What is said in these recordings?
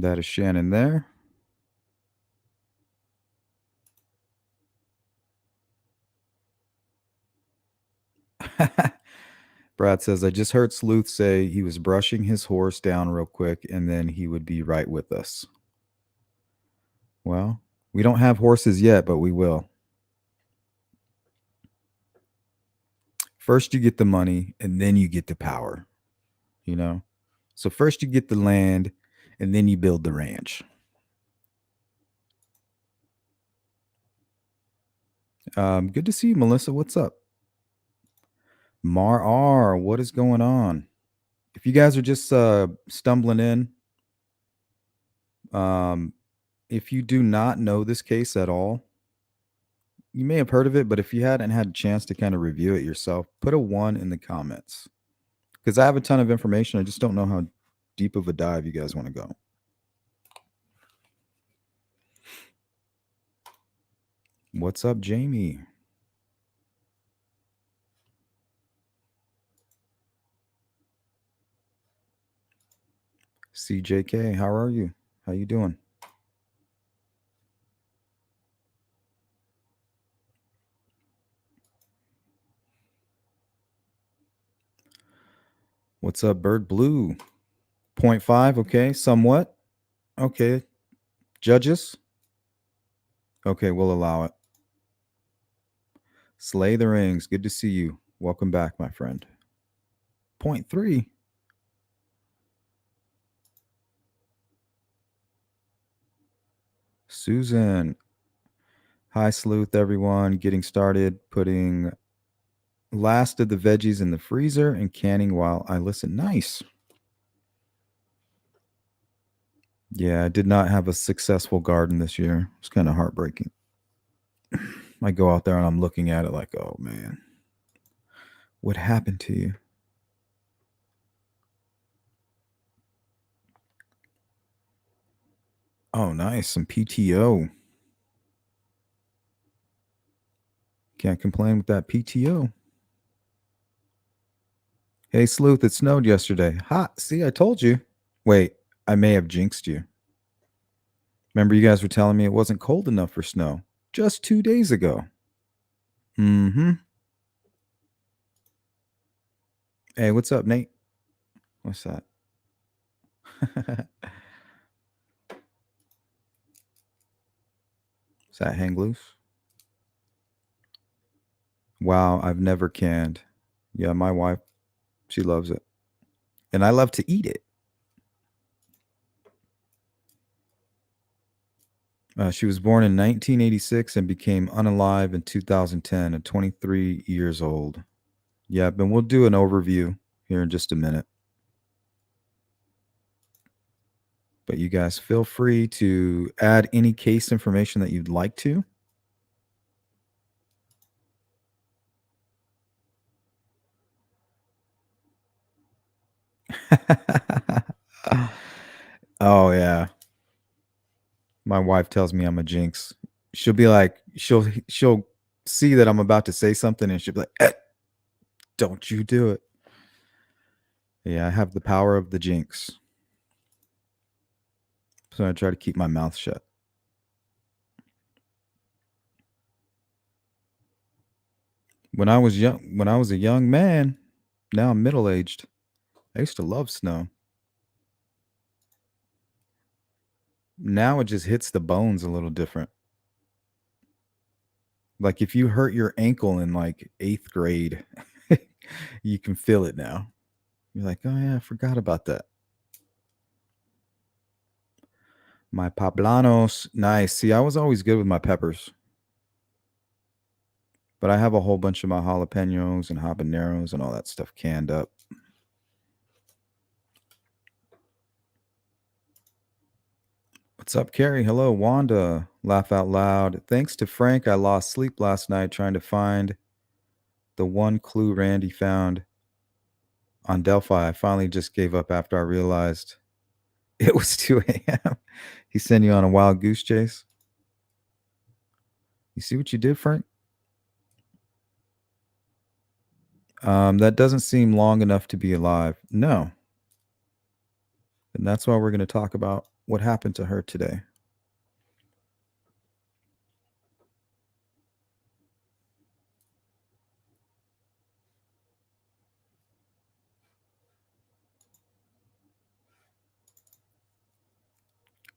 That is Shannon there. Brad says, I just heard Sleuth say he was brushing his horse down real quick and then he would be right with us. Well, we don't have horses yet, but we will. First, you get the money and then you get the power, you know? So, first, you get the land and then you build the ranch. Good to see you, Melissa. What's up? Mar R, what is going on? If you guys are just stumbling in, um, if you do not know this case at all, you may have heard of it, but if you hadn't had a chance to kind of review it yourself, put a 1 in the comments. Because I have a ton of information. I just don't know how deep of a dive you guys want to go. What's up, Jamie? CJK, how are you? How you doing? What's up, Bird Blue? 0.5, okay, somewhat. Okay. Judges? Okay, we'll allow it. Slay the Rings, good to see you. Welcome back, my friend. 0.3. Susan. Hi, Sleuth, everyone. Getting started, putting last of the veggies in the freezer and canning while I listen. Nice. Yeah, I did not have a successful garden this year. It's kind of heartbreaking. I go out there and I'm looking at it like, oh man, what happened to you? Oh, nice. Some PTO. Can't complain with that PTO. Hey, Sleuth, it snowed yesterday. Ha, see, I told you. Wait, I may have jinxed you. Remember, you guys were telling me it wasn't cold enough for snow just 2 days ago. Mm hmm. Hey, what's up, Nate? What's that? Is that hang loose? Wow, I've never canned. Yeah, my wife, she loves it. And I love to eat it. She was born in 1986 and became unalive in 2010 at 23 years old. Yeah, but we'll do an overview here in just a minute. But you guys feel free to add any case information that you'd like to. Oh yeah. My wife tells me I'm a jinx. She'll be like, she'll see that I'm about to say something and she'll be like, don't you do it. Yeah, I have the power of the jinx. So I try to keep my mouth shut. When I was a young man, now I'm middle-aged. I used to love snow. Now it just hits the bones a little different. Like if you hurt your ankle in like 8th grade, you can feel it now. You're like, "Oh yeah, I forgot about that." My poblanos, nice. See, I was always good with my peppers. But I have a whole bunch of my jalapenos and habaneros and all that stuff canned up. What's up, Carrie? Hello, Wanda. Laugh out loud. Thanks to Frank, I lost sleep last night trying to find the one clue Randy found on Delphi. I finally just gave up after I realized it was 2 a.m. He sent you on a wild goose chase. You see what you did, Frank? That doesn't seem long enough to be alive. No. And that's why we're going to talk about what happened to her today.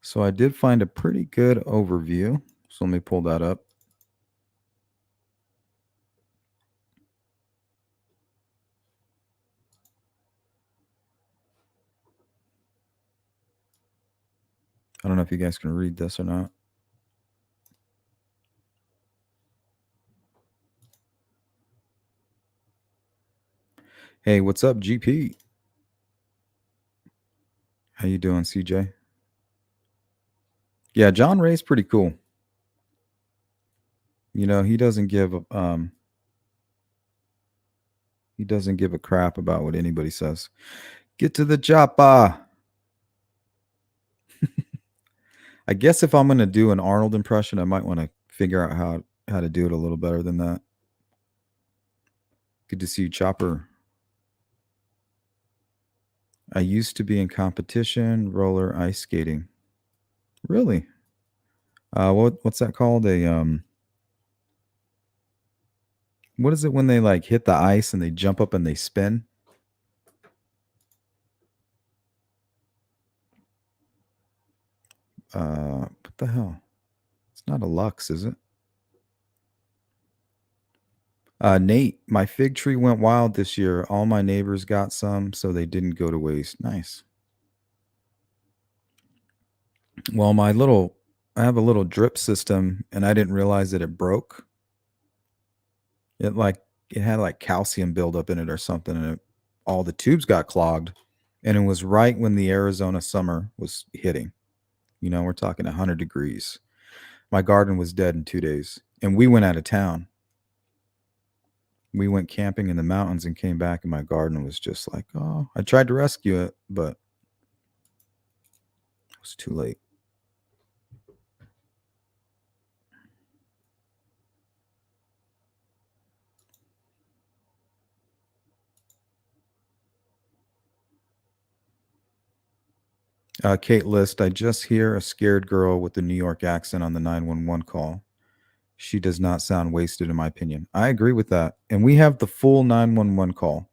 So I did find a pretty good overview. So let me pull that up. I don't know if you guys can read this or not. Hey, what's up, GP? How you doing, CJ? Yeah, John Ray's pretty cool. You know, he doesn't give a crap about what anybody says. Get to the chopper. I guess if I'm going to do an Arnold impression, I might want to figure out how to do it a little better than that. Good to see you, Chopper. I used to be in competition, roller ice skating. Really? What's that called? What is it when they like hit the ice and they jump up and they spin? What the hell? It's not a Lux, is it? Nate, my fig tree went wild this year. All my neighbors got some, so they didn't go to waste. Nice. Well, I have a little drip system, and I didn't realize that it broke. It like it had like calcium buildup in it or something, and all the tubes got clogged. And it was right when the Arizona summer was hitting. You know, we're talking 100 degrees. My garden was dead in 2 days, and we went out of town. We went camping in the mountains and came back, and my garden was just like, oh, I tried to rescue it, but it was too late. Kate List, I just hear a scared girl with the New York accent on the 911 call. She does not sound wasted, in my opinion. I agree with that. And we have the full 911 call.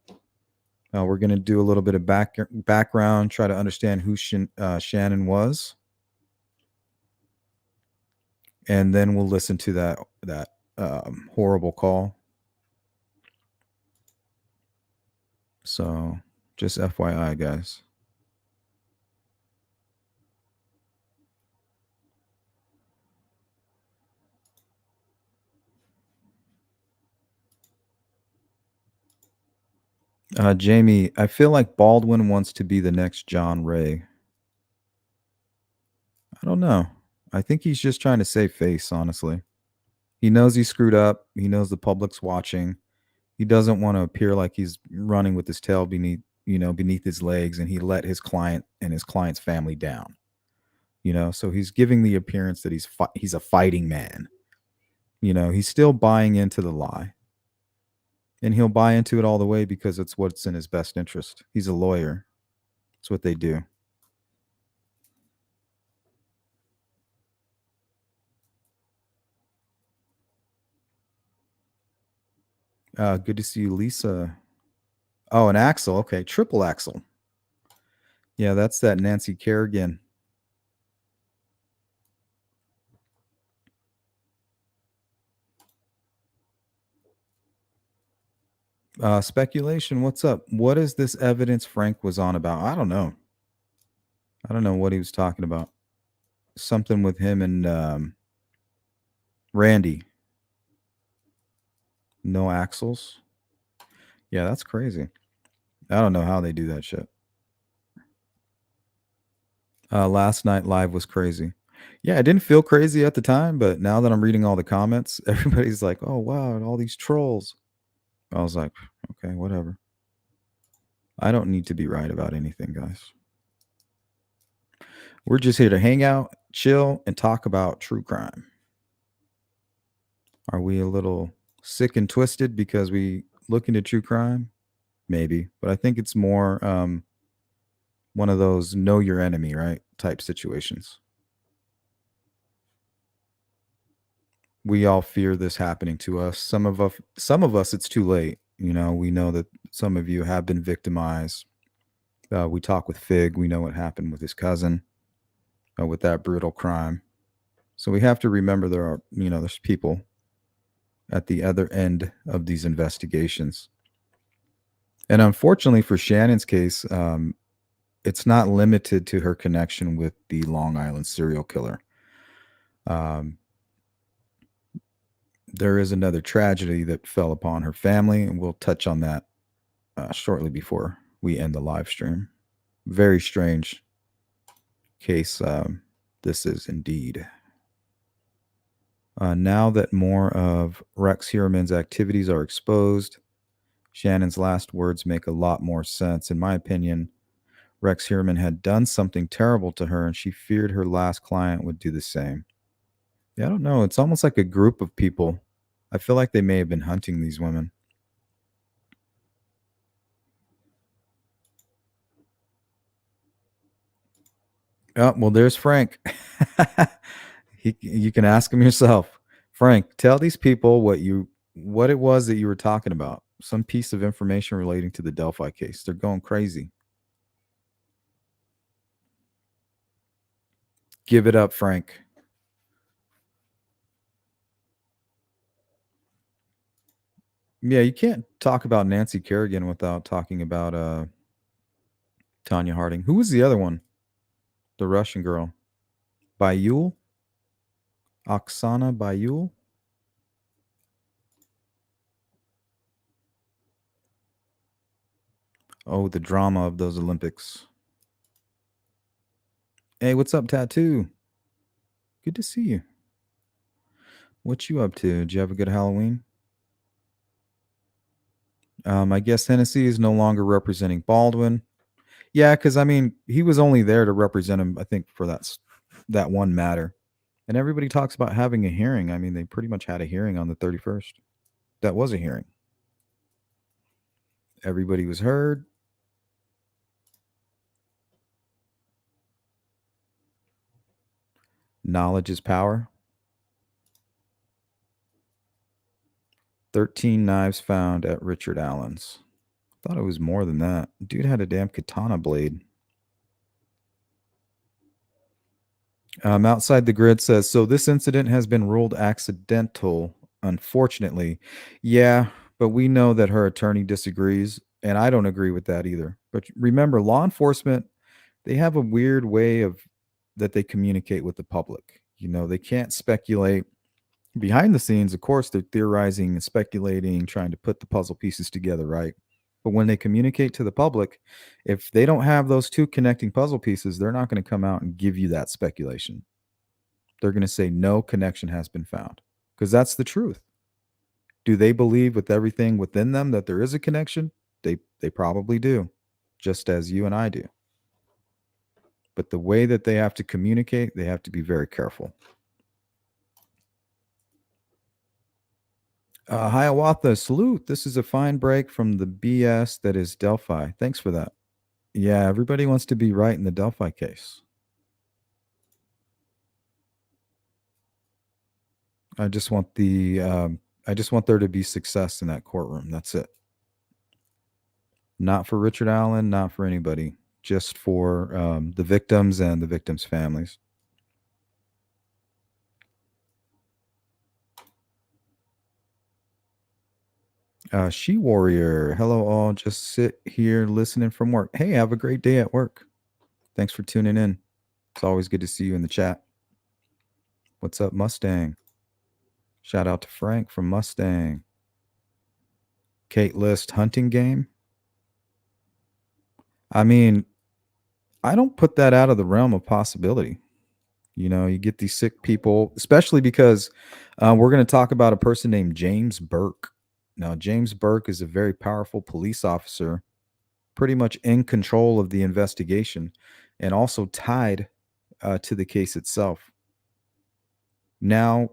We're going to do a little bit of background, try to understand who Shannan was. And then we'll listen to that horrible call. So just FYI, guys. Jamie, I feel like Baldwin wants to be the next John Ray. I don't know. I think he's just trying to save face, honestly. He knows he screwed up. He knows the public's watching. He doesn't want to appear like he's running with his tail beneath his legs, and he let his client and his client's family down. So he's giving the appearance that he's a fighting man. He's still buying into the lie. And he'll buy into it all the way because it's what's in his best interest. He's a lawyer. That's what they do. Good to see you, Lisa. Oh, an Axel. Okay, triple Axel. Yeah, that's that Nancy Kerrigan. Speculation. What's up? What is this evidence Frank was on about? I don't know. I don't know what he was talking about. Something with him and Randy. No axles. Yeah, that's crazy. I don't know how they do that shit. Last night live was crazy. Yeah, it didn't feel crazy at the time, but now that I'm reading all the comments, everybody's like, "Oh wow, and all these trolls." I was like, "Okay, whatever." I don't need to be right about anything, guys. We're just here to hang out, chill, and talk about true crime. Are we a little sick and twisted because we look into true crime? Maybe, but I think it's more One of those know your enemy, right? Type situations. We all fear this happening to us. Some of us it's too late. We know that some of you have been victimized. We talk with Fig. We know what happened with his cousin with that brutal crime. So we have to remember there's people at the other end of these investigations. And unfortunately for Shannon's case, it's not limited to her connection with the Long Island serial killer. Um, there is another tragedy that fell upon her family, and we'll touch on that shortly before we end the live stream. Very strange case. This is indeed. Now that more of Rex Heuermann's activities are exposed, Shannon's last words make a lot more sense. In my opinion, Rex Heuermann had done something terrible to her, and she feared her last client would do the same. Yeah, I don't know. It's almost like a group of people. I feel like they may have been hunting these women. Oh, well, there's Frank. You can ask him yourself. Frank, tell these people what it was that you were talking about. Some piece of information relating to the Delphi case. They're going crazy. Give it up, Frank. Yeah, you can't talk about Nancy Kerrigan without talking about Tanya Harding. Who was the other one? The Russian girl. Bayul? Oksana Bayul? Oh, the drama of those Olympics. Hey, what's up, Tattoo? Good to see you. What you up to? Did you have a good Halloween? I guess Hennessy is no longer representing Baldwin. Yeah, because I mean, he was only there to represent him, I think, for that one matter. And everybody talks about having a hearing. I mean, they pretty much had a hearing on the 31st. That was a hearing. Everybody was heard. Knowledge is power. 13 knives found at Richard Allen's. Thought it was more than that. Dude had a damn katana blade. Outside the grid says, so this incident has been ruled accidental, unfortunately. Yeah, but we know that her attorney disagrees, and I don't agree with that either. But remember, law enforcement, they have a weird way of that they communicate with the public. They can't speculate. Behind the scenes, of course, they're theorizing and speculating, trying to put the puzzle pieces together, right? But when they communicate to the public, if they don't have those two connecting puzzle pieces, they're not going to come out and give you that speculation. They're going to say no connection has been found because that's the truth. Do they believe with everything within them that there is a connection? They probably do, just as you and I do. But the way that they have to communicate, they have to be very careful. Hiawatha, salute. This is a fine break from the BS that is Delphi. Thanks for that. Yeah, everybody wants to be right in the Delphi case. I just want there to be success in that courtroom. That's it. Not for Richard Allen, not for anybody, just for the victims and the victims' families. She Warrior, hello all. Just sit here listening from work. Hey, have a great day at work. Thanks for tuning in. It's always good to see you in the chat. What's up, Mustang? Shout out to Frank from Mustang. Kate List hunting game. I mean, I don't put that out of the realm of possibility. You get these sick people, especially because we're going to talk about a person named James Burke. Now, James Burke is a very powerful police officer, pretty much in control of the investigation and also tied to the case itself. Now,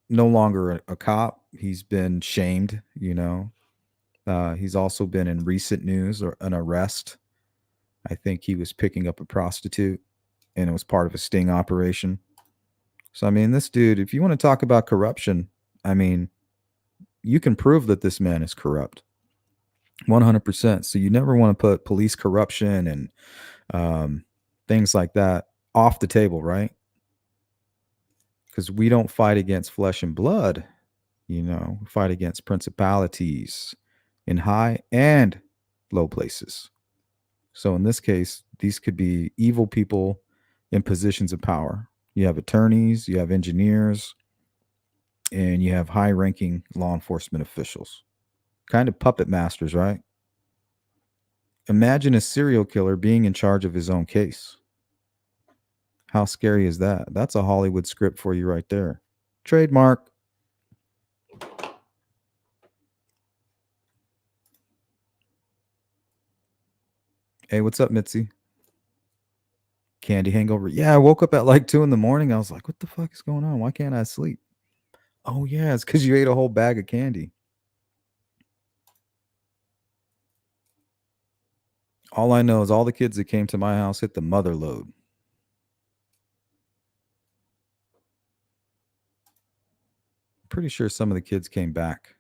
no longer a cop. He's been shamed. He's also been in recent news or an arrest I think he was picking up a prostitute and it was part of a sting operation. So, I mean, this dude, if you want to talk about corruption, I mean, you can prove that this man is corrupt 100%. So, you never want to put police corruption and um, things like that off the table, right? Because we don't fight against flesh and blood, we fight against principalities in high and low places. So in this case, these could be evil people in positions of power. You have attorneys, you have engineers, and you have high ranking law enforcement officials. Kind of puppet masters, right? Imagine a serial killer being in charge of his own case. How scary is that? That's a Hollywood script for you right there. Trademark. Hey, what's up, Mitzi? Candy hangover. Yeah, I woke up at like 2 in the morning. I was like, what the fuck is going on? Why can't I sleep? Oh, yeah, it's because you ate a whole bag of candy. All I know is all the kids that came to my house hit the mother load. Pretty sure some of the kids came back.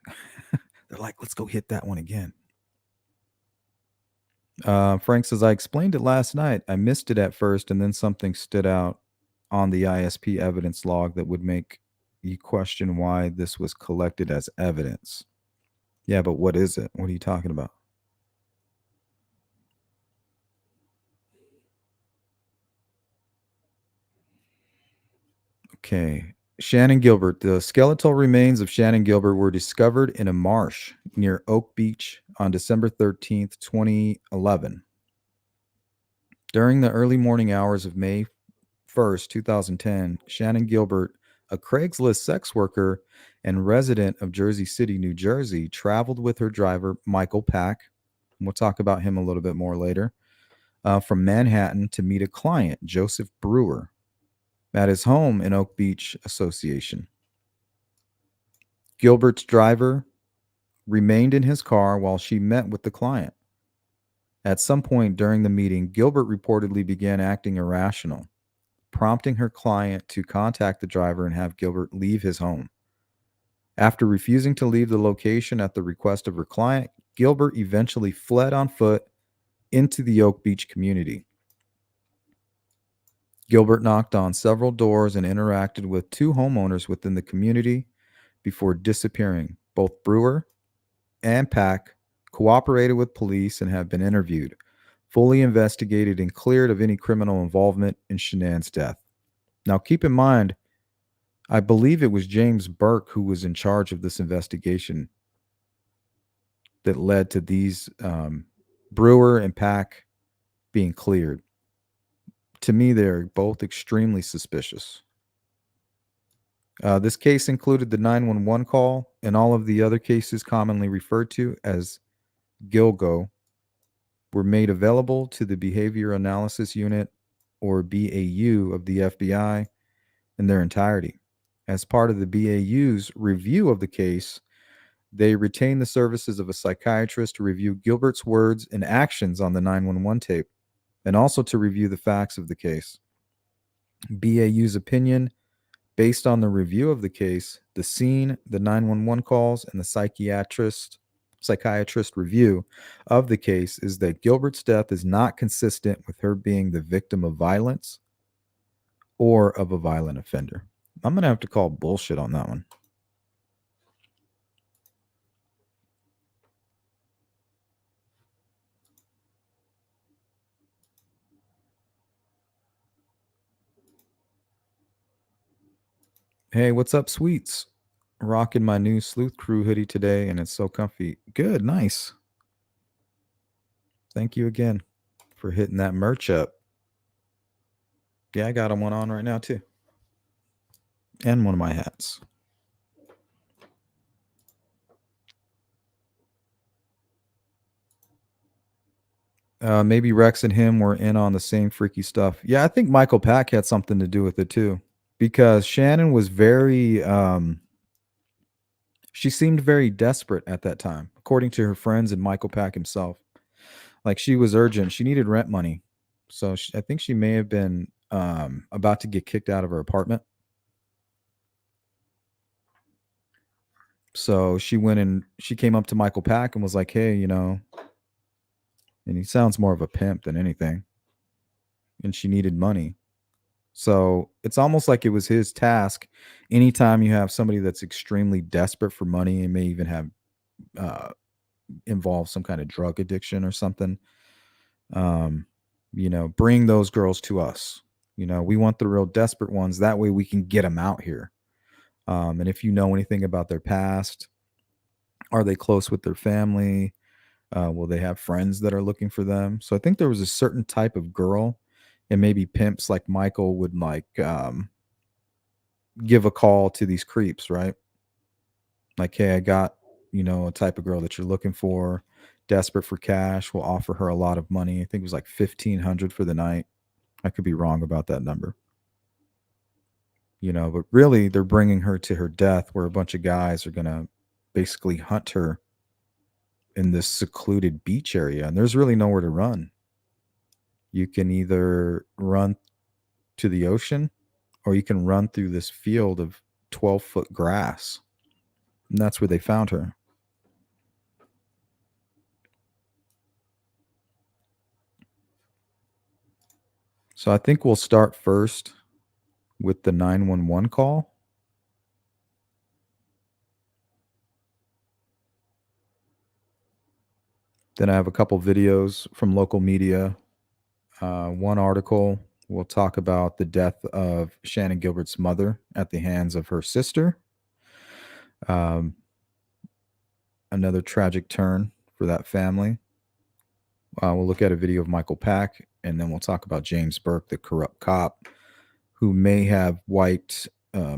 They're like, let's go hit that one again. Frank says, I explained it last night. I missed it at first, and then something stood out on the ISP evidence log that would make you question why this was collected as evidence. Yeah, but what is it? What are you talking about? Okay. Shannan Gilbert. The skeletal remains of Shannan Gilbert were discovered in a marsh near Oak Beach on December 13th, 2011. During the early morning hours of May 1st, 2010, Shannan Gilbert, a Craigslist sex worker and resident of Jersey City, New Jersey, traveled with her driver, Michael Pack. And we'll talk about him a little bit more later. From Manhattan to meet a client, Joseph Brewer, at his home in Oak Beach Association. Gilbert's driver remained in his car while she met with the client. At some point during the meeting, Gilbert reportedly began acting irrational, prompting her client to contact the driver and have Gilbert leave his home. After refusing to leave the location at the request of her client, Gilbert eventually fled on foot into the Oak Beach community. Gilbert knocked on several doors and interacted with two homeowners within the community before disappearing. Both Brewer and Pack cooperated with police and have been interviewed, fully investigated, and cleared of any criminal involvement in Shannan's death. Now, keep in mind, I believe it was James Burke who was in charge of this investigation that led to these Brewer and Pack being cleared. To me, they're both extremely suspicious. This case included the 911 call and all of the other cases commonly referred to as Gilgo were made available to the Behavior Analysis Unit, or BAU, of the FBI in their entirety. As part of the BAU's review of the case, they retained the services of a psychiatrist to review Gilbert's words and actions on the 911 tape, and also to review the facts of the case. BAU's opinion, based on the review of the case, the scene, the 911 calls, and the psychiatrist review of the case, is that Gilbert's death is not consistent with her being the victim of violence or of a violent offender. I'm going to have to call bullshit on that one. Hey, what's up, sweets? Rocking my new Sleuth Crew hoodie today, and it's so comfy. Good, nice. Thank you again for hitting that merch up. Yeah, I got one on right now, too. And one of my hats. Maybe Rex and him were in on the same freaky stuff. Yeah, I think Michael Pack had something to do with it, too. Because Shannan was she seemed very desperate at that time, according to her friends and Michael Pack himself. Like, she was urgent. She needed rent money. So I think she may have been about to get kicked out of her apartment. So she went and she came up to Michael Pack and was like, "Hey, and he sounds more of a pimp than anything. And she needed money. So it's almost like it was his task. Anytime you have somebody that's extremely desperate for money and may even have uh, involve some kind of drug addiction or something, um, bring those girls to us. We want the real desperate ones. That way we can get them out here. And if you know anything about their past, are they close with their family? Will they have friends that are looking for them? So I think there was a certain type of girl, and maybe pimps like Michael would like give a call to these creeps, right? Like, hey, I got a type of girl that you're looking for, desperate for cash. We'll offer her a lot of money. I think it was like 1,500 for the night. I could be wrong about that number. But really, they're bringing her to her death, where a bunch of guys are gonna basically hunt her in this secluded beach area, and there's really nowhere to run. You can either run to the ocean or you can run through this field of 12-foot grass. And that's where they found her. So I think we'll start first with the 911 call. Then I have a couple videos from local media. One article will talk about the death of Shannan Gilbert's mother at the hands of her sister. Um, Another tragic turn for that family. We'll look at a video of Michael Pack, and then we'll talk about James Burke, the corrupt cop, who may have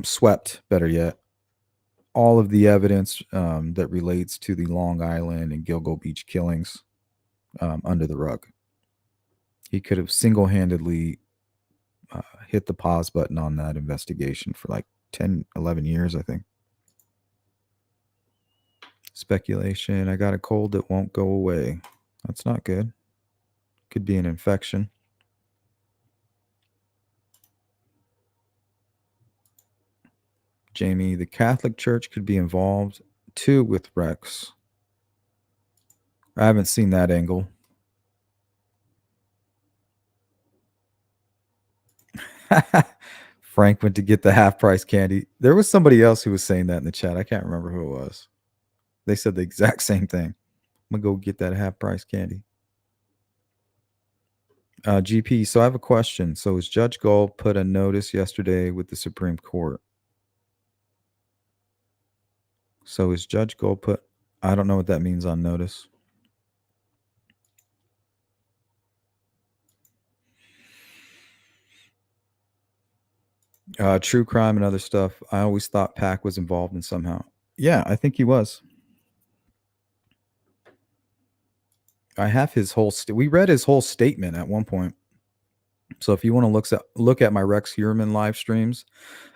swept, better yet, all of the evidence that relates to the Long Island and Gilgo Beach killings under the rug. He could have single-handedly hit the pause button on that investigation for like 10, 11 years, I think. Speculation. I got a cold that won't go away. That's not good. Could be an infection. Jamie, the Catholic Church could be involved too with Rex. I haven't seen that angle. Frank went to get the half price candy. There was somebody else who was saying that in the chat. I can't remember who it was. They said the exact same thing. I'm going to go get that half price candy. GP, so I have a question. So is Judge Gold put a notice yesterday with the Supreme Court? So is Judge Gold put, I don't know what that means on notice. True crime and other stuff. I always thought Pac was involved in somehow. Yeah, I think he was. I have his whole. We read his whole statement at one point. So if you want to look at my Rex Heuermann live streams,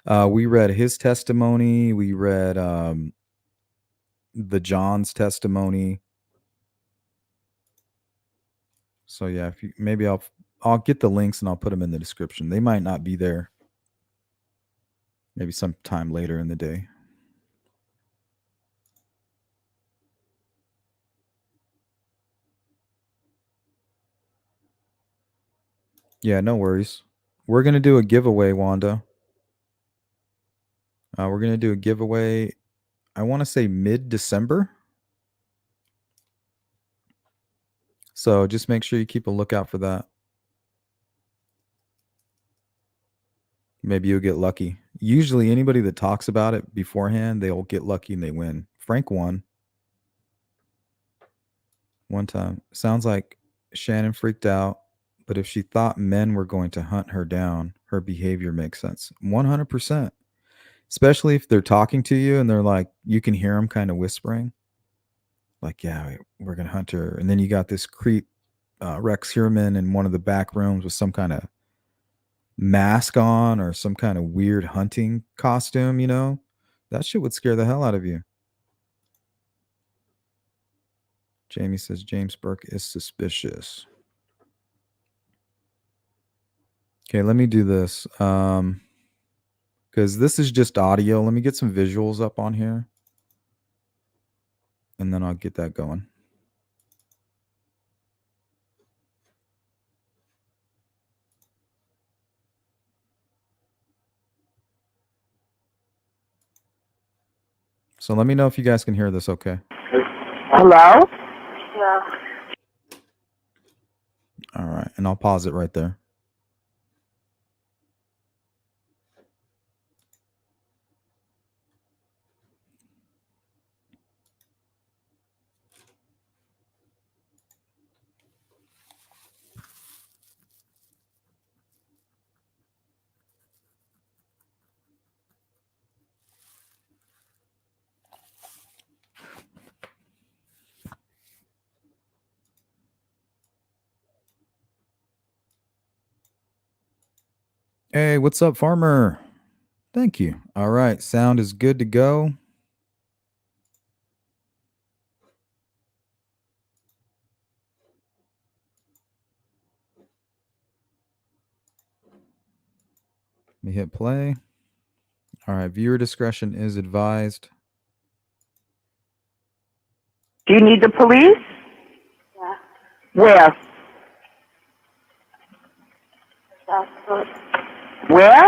we read his testimony. We read the John's testimony. So yeah, if you, maybe I'll get the links and I'll put them in the description. They might not be there. Maybe sometime later in the day. Yeah, no worries. We're gonna do a giveaway, Wanda. We're gonna do a giveaway. I want to say mid-December. So just make sure you keep a lookout for that. Maybe you'll get lucky. Usually anybody that talks about it beforehand, they'll get lucky and they win. Frank won one time. Sounds like Shannan freaked out, but if she thought men were going to hunt her down, her behavior makes sense. 100%. Especially if they're talking to you and they're like, you can hear them kind of whispering. Like, yeah, we're going to hunt her. And then you got this creep, Rex Heuermann, in one of the back rooms with some kind of mask on or some kind of weird hunting costume, that shit would scare the hell out of you. Jamie says James Burke is suspicious. Okay, let me do this. Because this is just audio. Let me get some visuals up on here. And then I'll get that going. So let me know if you guys can hear this okay. Hello? Yeah. All right. And I'll pause it right there. Hey, what's up, Farmer? Thank you. All right. Sound is good to go. Let me hit play. All right. Viewer discretion is advised. Do you need the police? Yeah. Where? That's good. Where?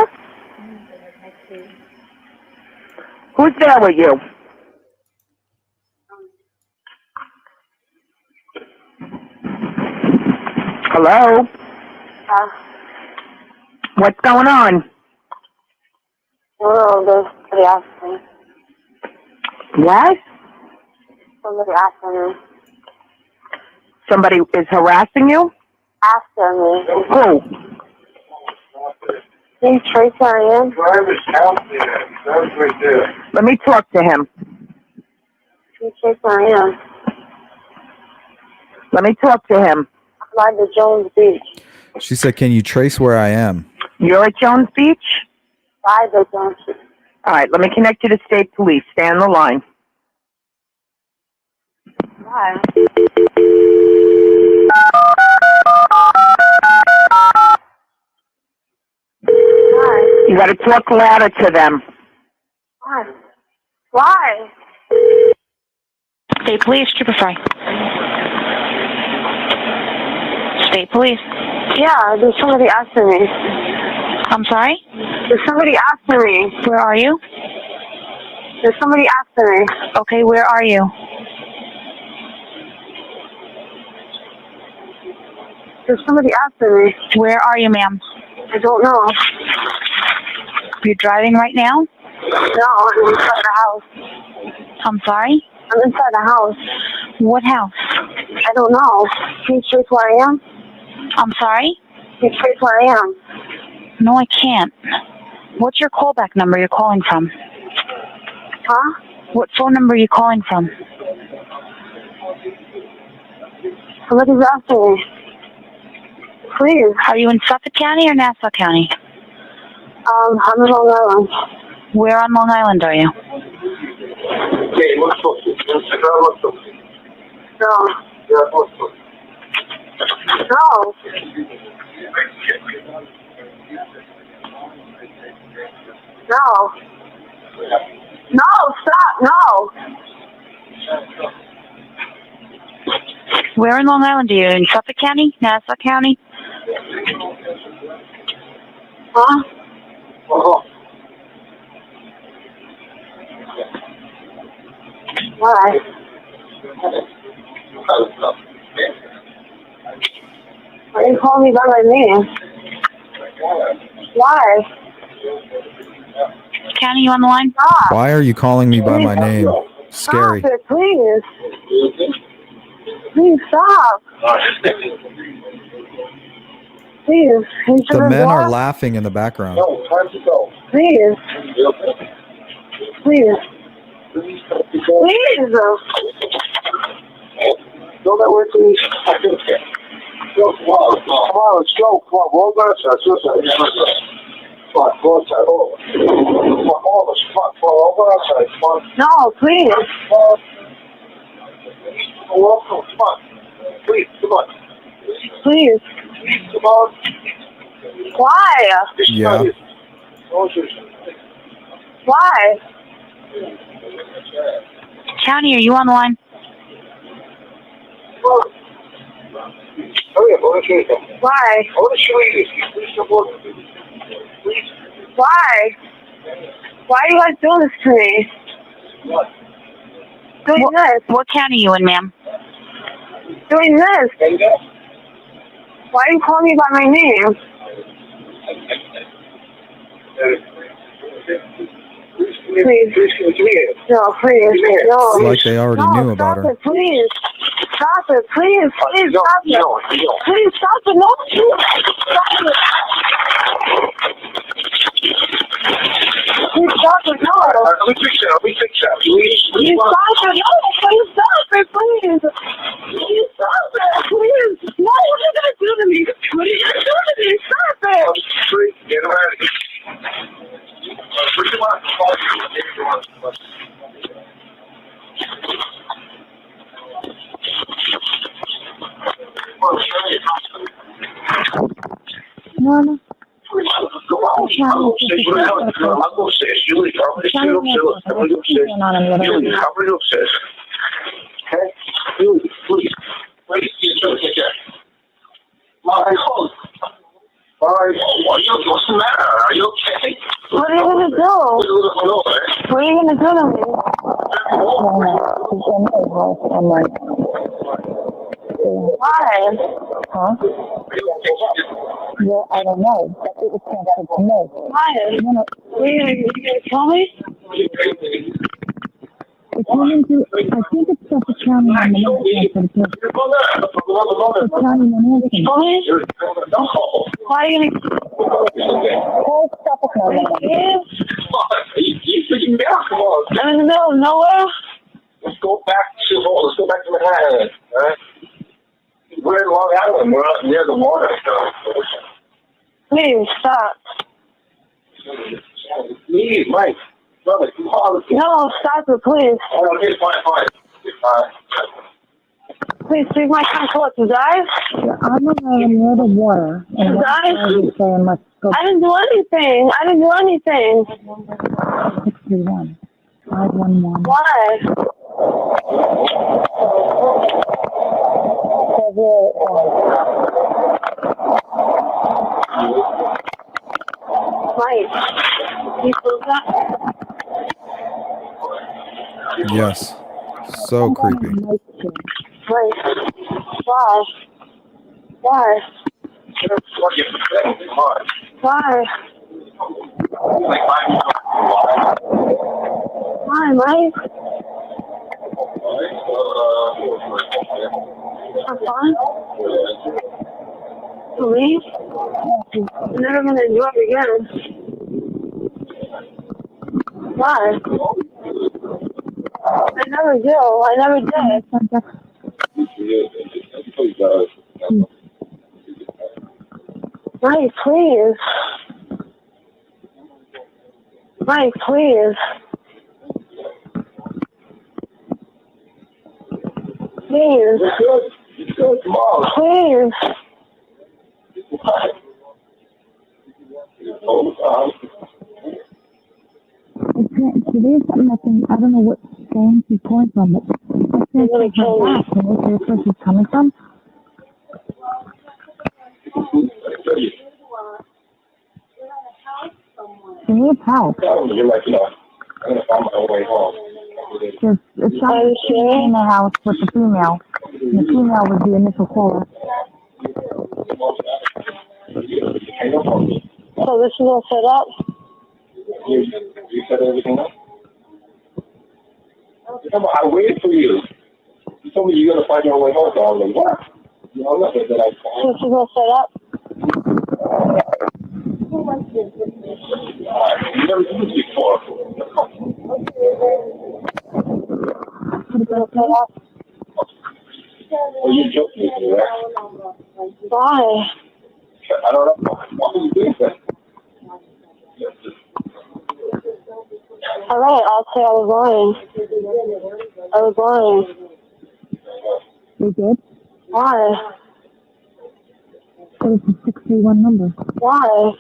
Who's there with you? Hello? What's going on? Oh, there's somebody asking me. What? Somebody asking me. Somebody is harassing you? Asking me. Who? Can you trace where I am? Let me talk to him. Can you trace where I am? Let me talk to him. I'm by the Jones Beach. She said, can you trace where I am? You're at Jones Beach? By the Jones Beach. All right, let me connect you to state police. Stay on the line. Why? Why? You got to talk louder to them. Why? Why? State Police, Trooper Fry. State Police. Yeah, there's somebody asking me. I'm sorry? There's somebody asking me. Where are you? There's somebody asking me. Okay, where are you? There's somebody asking me. Where are you, ma'am? I don't know. You're driving right now? No, I'm inside the house. I'm sorry? I'm inside the house. What house? I don't know. Can you trace where I am? I'm sorry? Can you trace where I am? No, I can't. What's your callback number you're calling from? Huh? What phone number are you calling from? Somebody's asking me. Please. Are you in Suffolk County or Nassau County? I'm in Long Island. Where on Long Island are you? No. No. No. No, stop, no. Where in Long Island are you? In Suffolk County? Nassau County? Huh? Why? Why you call me by my name? Why? County, you on the line? Stop. Why are you calling me by my name? Scary. Stop it, please. Please stop. Please. The men are laughing in the background. Please. Please. Please. Go that way, please. Come on, let's go. Come on, roll that side. Come on, go outside. Come on, all of us. Come on, go outside. Come on. No, please. Come on. Please, come on. Please. Please, come on. Why? Yeah. Why? County, are you on the line? Hurry up, I want to show you something. Why? I want to show you this. Please come on. Please. Why? Why are you guys doing this to me? What? Doing this? What county are you in, ma'am? Doing this? Why are you calling me by my name? Please. Please come to me. No, please. No. It's like they already knew about stop her. it, please. Stop it, please. Please, No, stop it. no. Please, stop it. No, please. Stop it. Please, stop it. No. Let me fix that. Please. Please, stop it. No, please, stop it, please. Please, stop it. Please. No, what are you going to do to me? What are you going to do to me? Stop it. Please, get him out of here. What do you want to call you? No. What's the matter? Are you okay? What are you going to do? What are you going to do to me? Why? Huh? Well, I don't know. It was connected to me. Why? What are you going to tell me? It's running through, I think it's Suffolk County on the left side for the county Manhattan. Why are you going to... Call Suffolk County. I'm in the middle of nowhere. Let's go back to Manhattan. Right? We're in Long Island. We're out near the water. Please, stop. Please, Mike. Brother, come on. No, stop it, please. Okay, fine. Please, take my control to dive. I'm near the water. And Dive? saying let's go I didn't do anything. 631. 511. Why? Mike, you feel that? Yes. So creepy. Wait. Why? Why? Why? Why, Mike? I'm fine. Leave? I'm never gonna do it again. Why? I never do. I never did. Mike, please. Mike, please. Please. It's good tomorrow. Please. There's something I don't know what phone she's calling from, but I can't Really tell her back. Can you see where she's coming from? She needs help. I'm gonna find my way home. It's something in the house with the female. And the female was the initial caller. So this is all set up? You set everything up? I waited for you. You told me you're gonna find your way home, so I was like, what? You know, nothing that I So this is all set up? you never did this before. This is all set up? Well, you're joking with me, right? Why? I don't know. Why would you do that? Alright, I'll say I was lying. They did? Why? It was a 631 number. Why?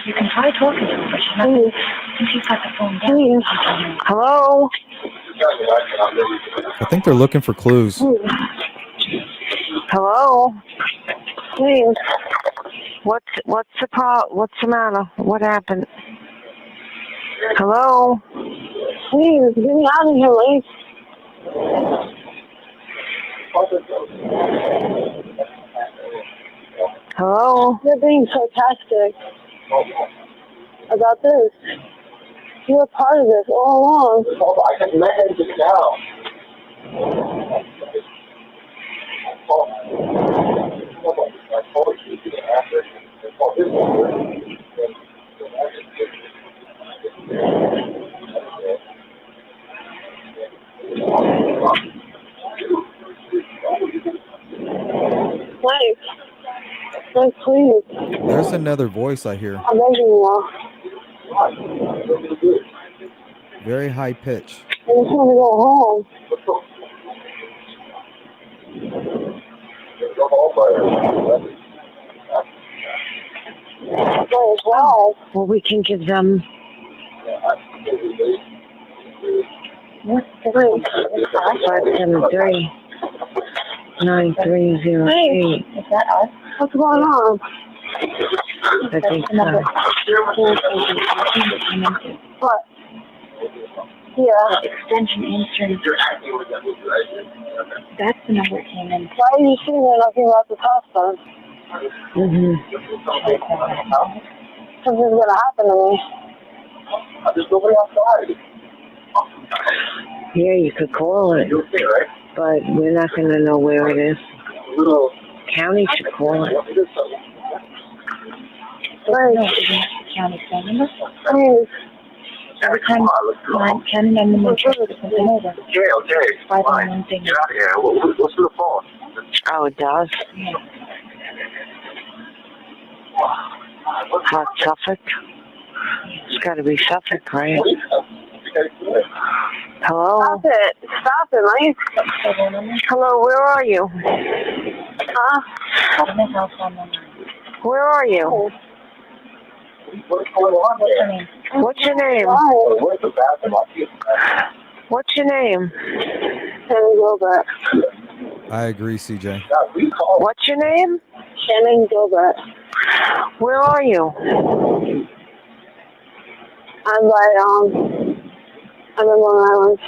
You can try talking to her, but she's not. Please. I think she's got the phone down. Please. Hello? I think they're looking for clues. Hello? Please. What's the matter? What happened? Hello? Please, get me out of here, Lee. Hello? You're being sarcastic about this. You were part of this all along. I just met him just now. Like, please. There's another voice I hear. I'm begging you now. Very high pitch. I just want to go home. Wow. Well, we can give them. What's the rate? 573 9308. Is that us? What's going on? I think so. What? Yeah. Extension answering. That's the number it came in. Why are you sitting there knocking about the house phone? Something's gonna happen to me. There's nobody outside. Yeah, you could call it, You're okay, right? but we're not going to know where it is. Little. County should call it. County phone number? Please. Every time Shannan and the motor put something over. Okay. 511 thing. Get out of here. What's in the phone? Oh, it does? Hot Suffolk? It's got to be Suffolk, right? Hello? Stop it. Stop it, Mike. Hello, where are you? Huh? Where are you? What's going on there? What's your name? Why? Where's the bathroom? What's your name? Shannan Gilbert. I agree, CJ. What's your name? Shannan Gilbert. Where are you? I'm in Long Island.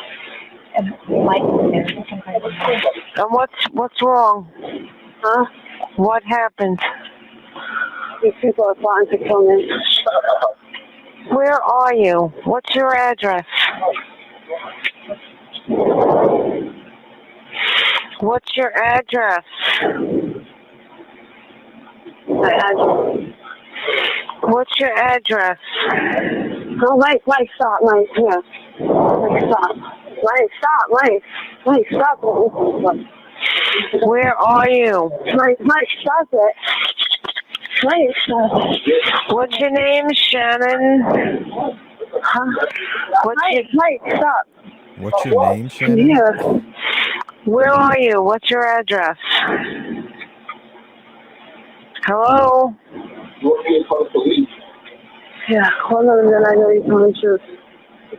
And what's wrong? Huh? What happened? These people are plotting to kill me. Where are you? What's your address? What's your address? My address. What's your address? Oh, Mike, stop, Mike. Yeah. Mike, stop. Mike, stop, Mike. Mike, stop it. Where are you? Mike, stop it. Mike, stop it. What's your name, Shannan? Huh? Mike, stop. What's your name, Shannan? Yeah. Where are you? What's your address? Hello? You want me to call the police? Yeah, hold on a minute. I know you're telling the truth.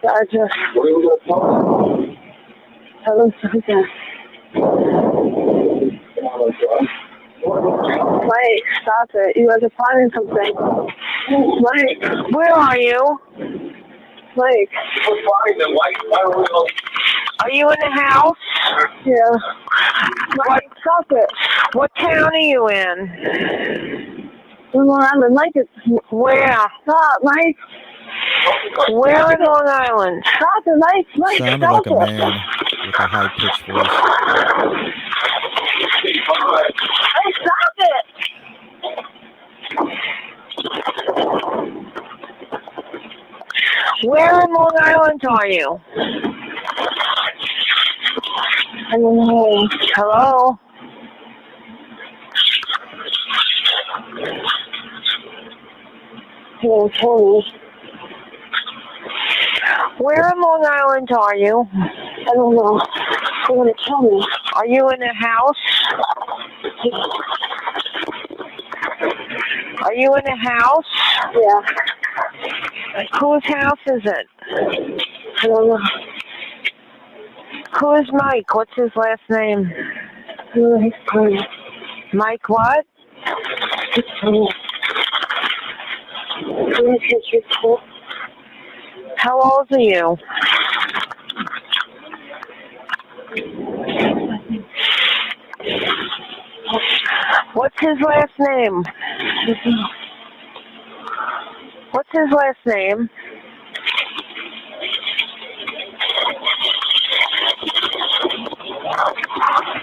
The address. What are we going to tell them? Tell them something. Mike, stop it. You guys are planning something. Mike. Where are you? Mike. We're fine then. Why are we all... Are you in the house? Yeah. Mike, stop it. What town are you in? In Long Island. Mike, it's... Where? Stop, Mike. Where in Long Island? Stop it, Mike. Mike, Sounded stop like a it. man with a high-pitched voice. Hey, stop it. Where in Long Island are you? I don't know. Hello? You're going to kill me. Where in Long Island are you? I don't know. They're going to tell me. Are you in a house? Are you in a house? Yeah. Whose house is it? I don't know. Who is Mike? What's his last name? He's coming. Mike what? He's coming. Here's his report. How old are you? What's his last name? What's his last name?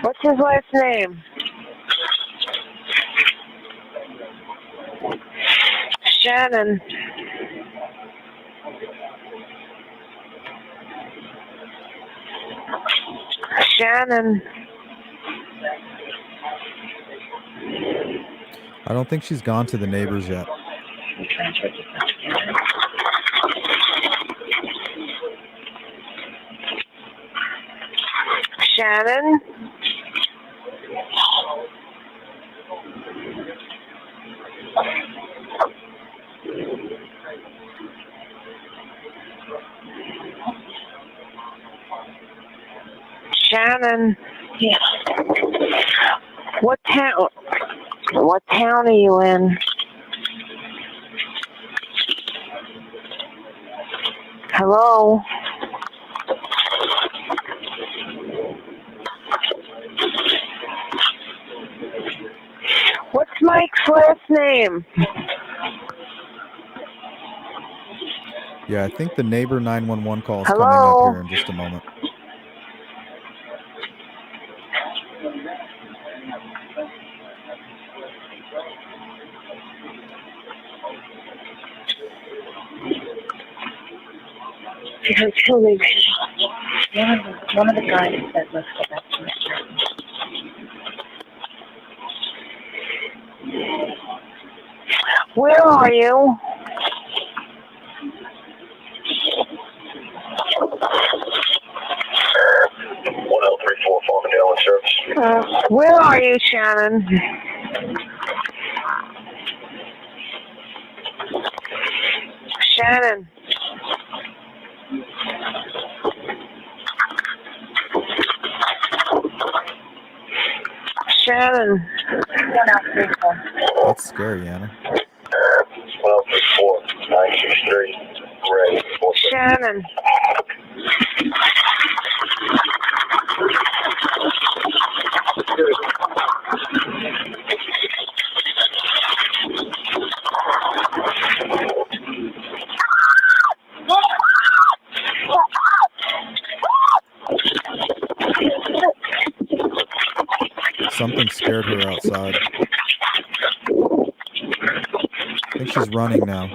What's his last name? Shannan. Shannan. I don't think she's gone to the neighbors yet. Shannan. Shannan. Yeah. What town? What town are you in? Hello? What's Mike's last name? Yeah, I think the neighbor 911 call is Hello? coming up here in just a moment. They're going to tell me right now. One of the guys said, let's go back to the apartment. Where are you? Where are you, Shannan? Shannan. Shannan. That's scary, Anna. 1234, 923, Ray. Shannan. Something scared her outside. I think she's running now.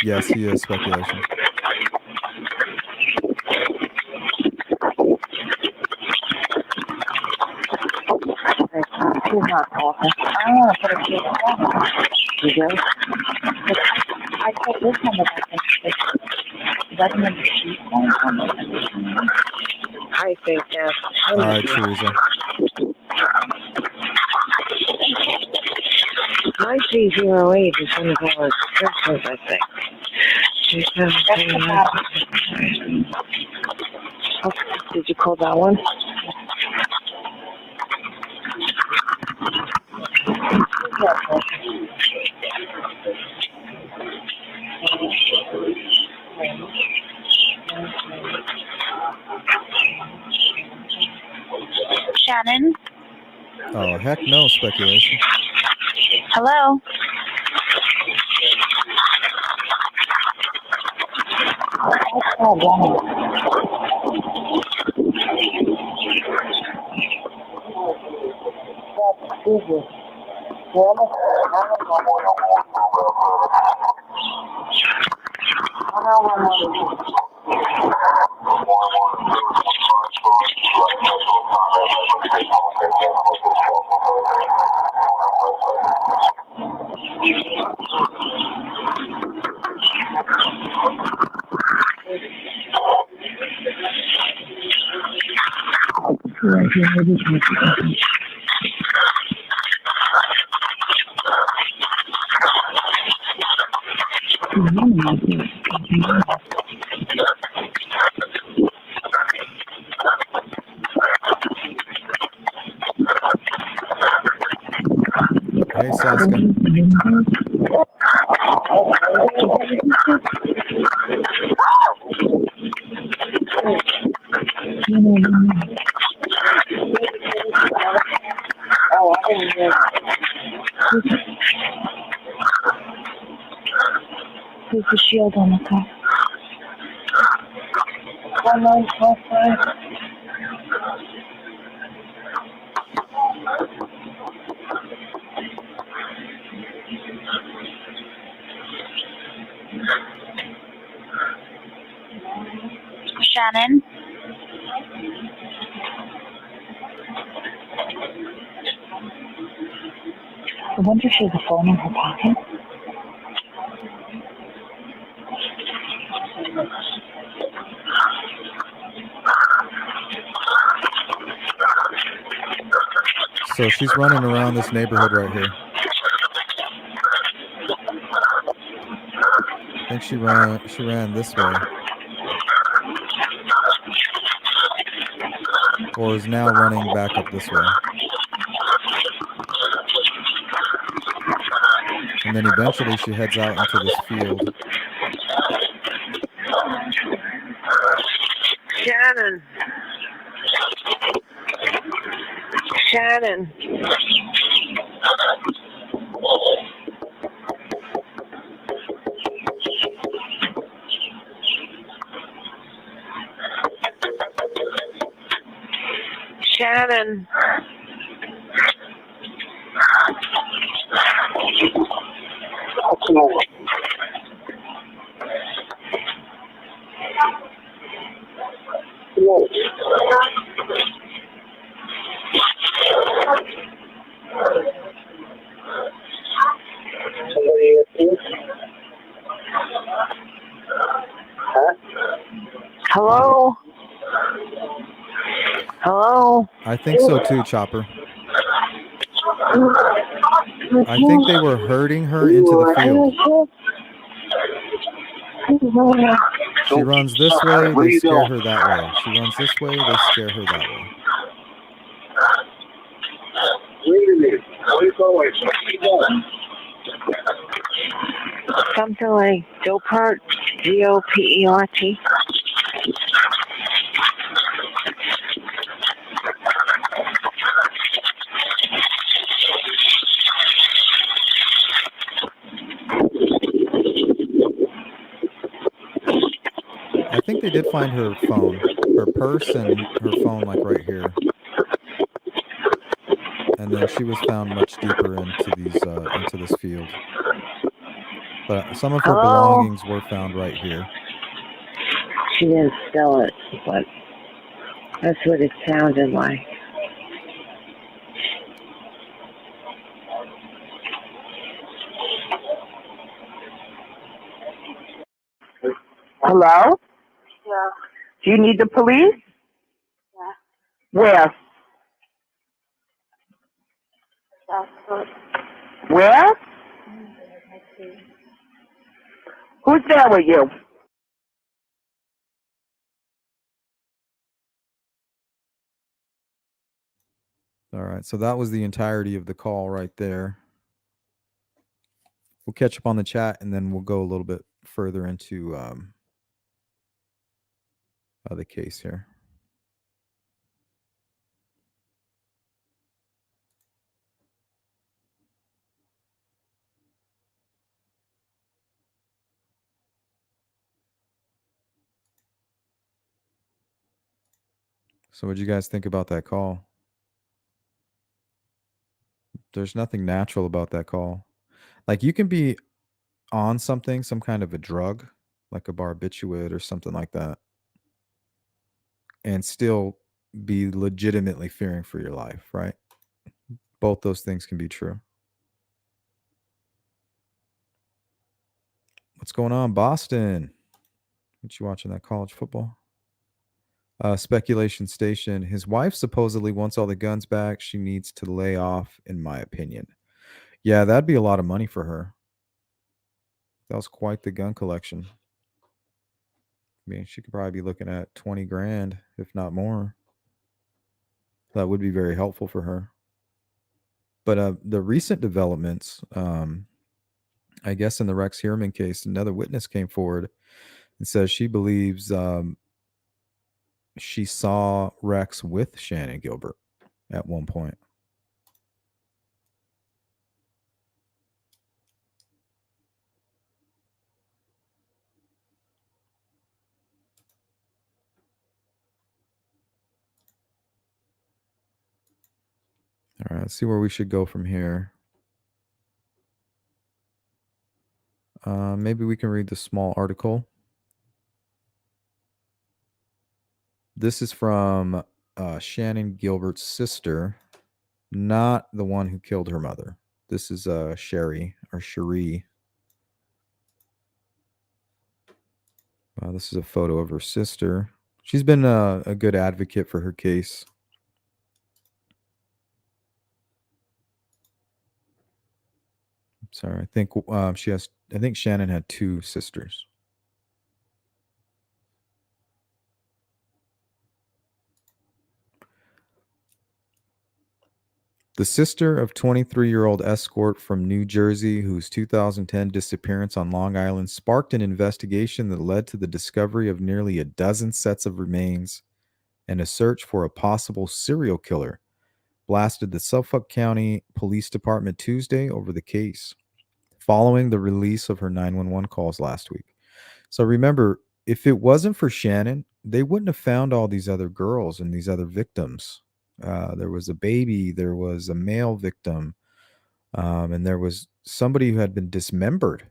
Yes, he is. Speculation. She's not talking. I don't want to put her kid on. You do? I put this number back in. Is that the number she's calling from? I think that's... All right, Teresa. My 308 is one of our expenses, I think. Okay, did you call that one? Shannan? Oh, heck no, speculation. Hello? Hey, Saska. Oh, I didn't hear. There's the shield on the car. Come on, Papa. Shannon? I wonder if she has a phone in her pocket. So she's running around this neighborhood right here. I think she ran this way. Or is now running back up this way. And then eventually she heads out into this field. Shannon. Shannon. Shannon. Somebody here? Huh? Hello? Hello? I think so too, Chopper. I think they were herding her into the field. She runs this way, they scare her that way. She runs this way, they scare her that way. Wait a minute. Where you going? What you doing? Something like Gilbert, Gopert. I think they did find her phone, her purse and her phone like right here. And then she was found much deeper into this field. But some of her Hello? belongings were found right here. She didn't spell it, but that's what it sounded like. Hello? Yeah. Do you need the police? Yeah. Where? That's what. Where? Who's there with you? All right, so that was the entirety of the call right there. We'll catch up on the chat and then we'll go a little bit further into the case here. So what did you guys think about that call? There's nothing natural about that call. Like you can be on something, some kind of a drug, like a barbiturate or something like that, and still be legitimately fearing for your life, right? Both those things can be true. What's going on, Boston? What you watching that college football? Speculation Station. His wife supposedly wants all the guns back. She needs to lay off, in my opinion. Yeah, that'd be a lot of money for her. That was quite the gun collection. I mean, she could probably be looking at 20 grand, if not more. That would be very helpful for her. But the recent developments, I guess in the Rex Heuermann case, another witness came forward and says she believes she saw Rex with Shannan Gilbert at one point. All right, let's see where we should go from here. Maybe we can read the small article. This is from Shannan Gilbert's sister, not the one who killed her mother. This is Sherry or Cherie. This is a photo of her sister. She's been a good advocate for her case. Sorry, I think I think Shannan had two sisters. The sister of 23-year-old escort from New Jersey, whose 2010 disappearance on Long Island sparked an investigation that led to the discovery of nearly a dozen sets of remains and a search for a possible serial killer, blasted the Suffolk County Police Department Tuesday over the case, following the release of her 911 calls last week. So remember, if it wasn't for Shannan, they wouldn't have found all these other girls and these other victims. There was a baby, there was a male victim, and there was somebody who had been dismembered.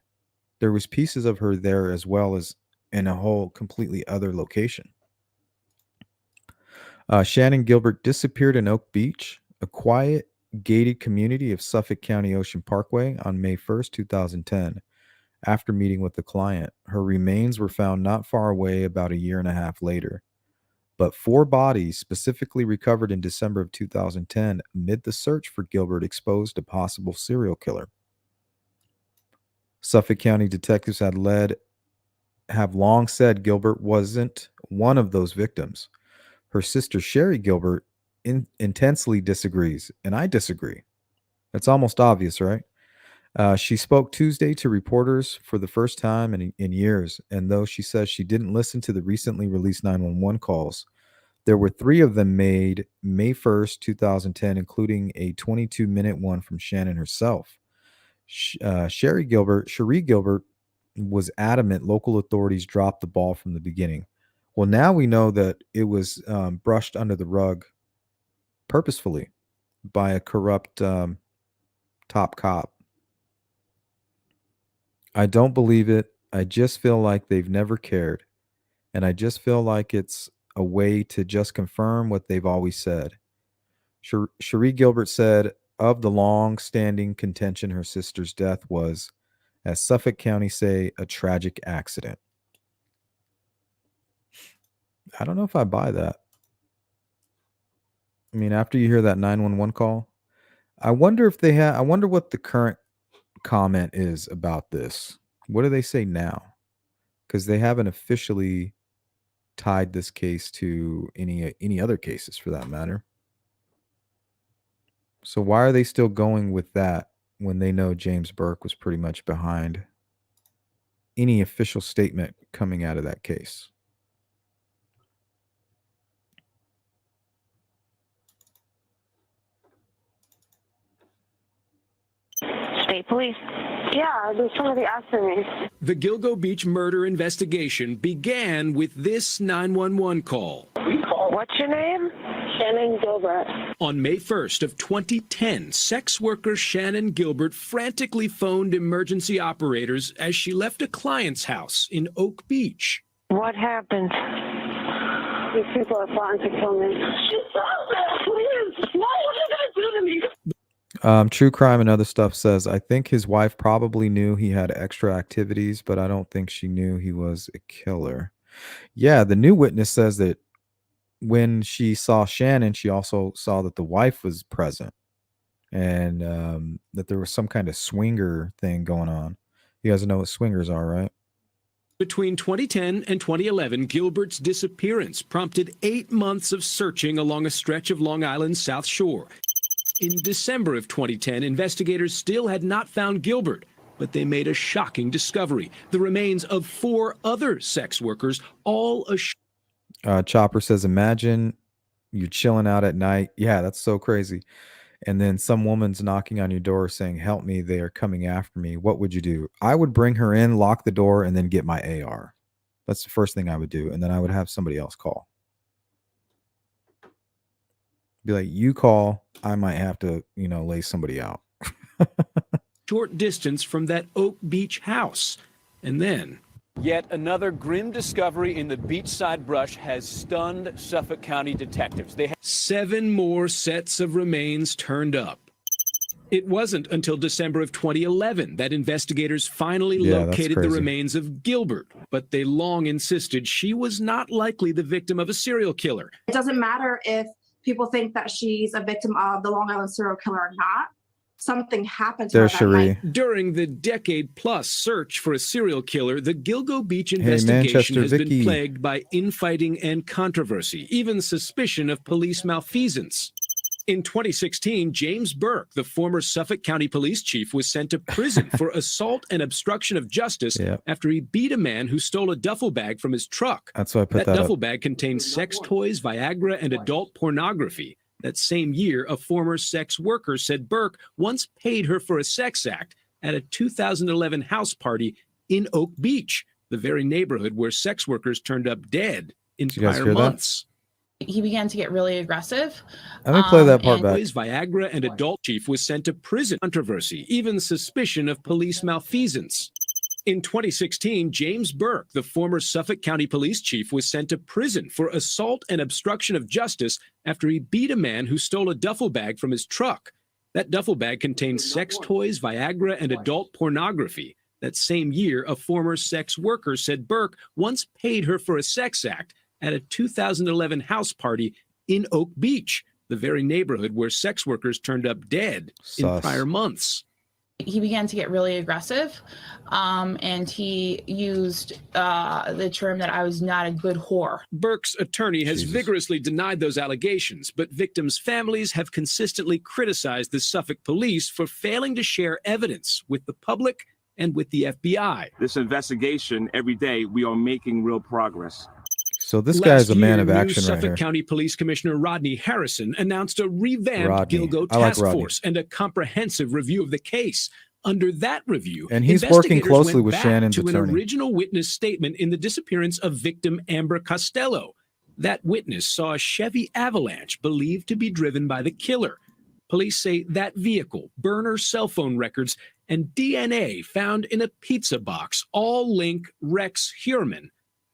There was pieces of her there as well as in a whole completely other location. Shannan Gilbert disappeared in Oak Beach, a quiet, gated community of Suffolk County Ocean Parkway, on May 1st, 2010. After meeting with the client, her remains were found not far away about a year and a half later. But 4 bodies specifically recovered in December of 2010 amid the search for Gilbert exposed a possible serial killer. Suffolk County detectives have long said Gilbert wasn't one of those victims. Her sister Sherry Gilbert intensely disagrees, and I disagree. It's almost obvious, right? She spoke Tuesday to reporters for the first time in years, and though she says she didn't listen to the recently released 911 calls, there were 3 of them made May 1st, 2010, including a 22-minute one from Shannan herself. Cherie Gilbert was adamant local authorities dropped the ball from the beginning. Well, now we know that it was brushed under the rug purposefully by a corrupt top cop. I don't believe it. I just feel like they've never cared. And I just feel like it's a way to just confirm what they've always said. Cherie Gilbert said of the long-standing contention her sister's death was, as Suffolk County say, a tragic accident. I don't know if I buy that. I mean, after you hear that 911 call, I wonder what the current comment is about this. What do they say now? Because they haven't officially tied this case to any other cases for that matter. So why are they still going with that when they know James Burke was pretty much behind any official statement coming out of that case? State police. Yeah, there's somebody asking me. The Gilgo Beach murder investigation began with this 911 call. What's your name? Shannan Gilbert. On May 1st of 2010, sex worker Shannan Gilbert frantically phoned emergency operators as she left a client's house in Oak Beach. What happened? These people are plotting to kill me. Stop it, please. What are you going to do to me? True Crime and Other Stuff says, I think his wife probably knew he had extra activities, but I don't think she knew he was a killer. Yeah, the new witness says that when she saw Shannan, she also saw that the wife was present and that there was some kind of swinger thing going on. You guys know what swingers are, right? Between 2010 and 2011, Gilbert's disappearance prompted 8 months of searching along a stretch of Long Island's South Shore. In December of 2010, investigators still had not found Gilbert, but they made a shocking discovery: the remains of 4 other sex workers, all Chopper says, imagine you're chilling out at night. Yeah, that's so crazy. And then some woman's knocking on your door saying, help me, they are coming after me. What would you do? I would bring her in, lock the door, and then get my AR. That's the first thing I would do. And then I would have somebody else call. Be like, you call, I might have to, lay somebody out. short distance from that Oak Beach house. And then yet another grim discovery in the beachside brush has stunned Suffolk County detectives. They 7 more sets of remains turned up. It wasn't until December of 2011 that investigators finally located the remains of Gilbert, but they long insisted she was not likely the victim of a serial killer. It doesn't matter if people think that she's a victim of the Long Island serial killer or not. Something happened to her that night. During the decade-plus search for a serial killer, the Gilgo Beach investigation has been plagued by infighting and controversy, even suspicion of police malfeasance. In 2016, James Burke, the former Suffolk County police chief, was sent to prison for assault and obstruction of justice after he beat a man who stole a duffel bag from his truck. That's why I put that duffel bag contained sex toys, Viagra, and adult pornography. That same year, a former sex worker said Burke once paid her for a sex act at a 2011 house party in Oak Beach, the very neighborhood where sex workers turned up dead in prior months. He began to get really aggressive. Let me play that part back. Viagra and adult chief was sent to prison. Controversy, even suspicion of police malfeasance. In 2016, James Burke, the former Suffolk County police chief, was sent to prison for assault and obstruction of justice after he beat a man who stole a duffel bag from his truck. That duffel bag contained sex toys, Viagra, and adult pornography. That same year, a former sex worker said Burke once paid her for a sex act at a 2011 house party in Oak Beach, the very neighborhood where sex workers turned up dead in prior months. He began to get really aggressive, and he used the term that I was not a good whore. Burke's attorney has vigorously denied those allegations, but victims' families have consistently criticized the Suffolk police for failing to share evidence with the public and with the FBI. This investigation, every day, we are making real progress. So this guy's a man of action right here. Suffolk County Police Commissioner Rodney Harrison announced a revamped Gilgo task force and a comprehensive review of the case. Under that review, and he's working closely with Shannan's attorney. An original witness statement in the disappearance of victim Amber Costello. That witness saw a Chevy Avalanche believed to be driven by the killer. Police say that vehicle, burner cell phone records, and DNA found in a pizza box all link Rex Heuermann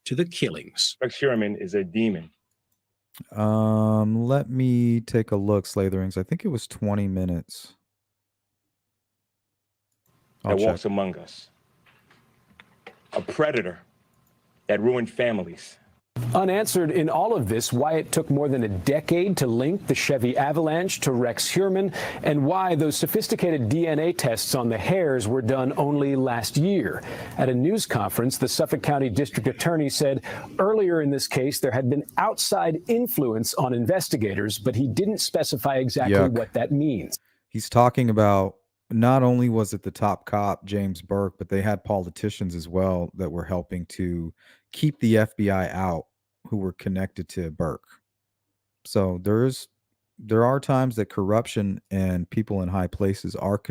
to the killings. Rex Heuermann is a demon. Let me take a look, Slatherings. I think it was 20 minutes. That walks among us. A predator that ruined families. Unanswered in all of this, why it took more than a decade to link the Chevy Avalanche to Rex Heuermann, and why those sophisticated DNA tests on the hairs were done only last year. At a news conference, the Suffolk County District Attorney said earlier in this case there had been outside influence on investigators, but he didn't specify exactly what that means. He's talking about not only was it the top cop, James Burke, but they had politicians as well that were helping to keep the FBI out who were connected to Burke. So there are times that corruption and people in high places are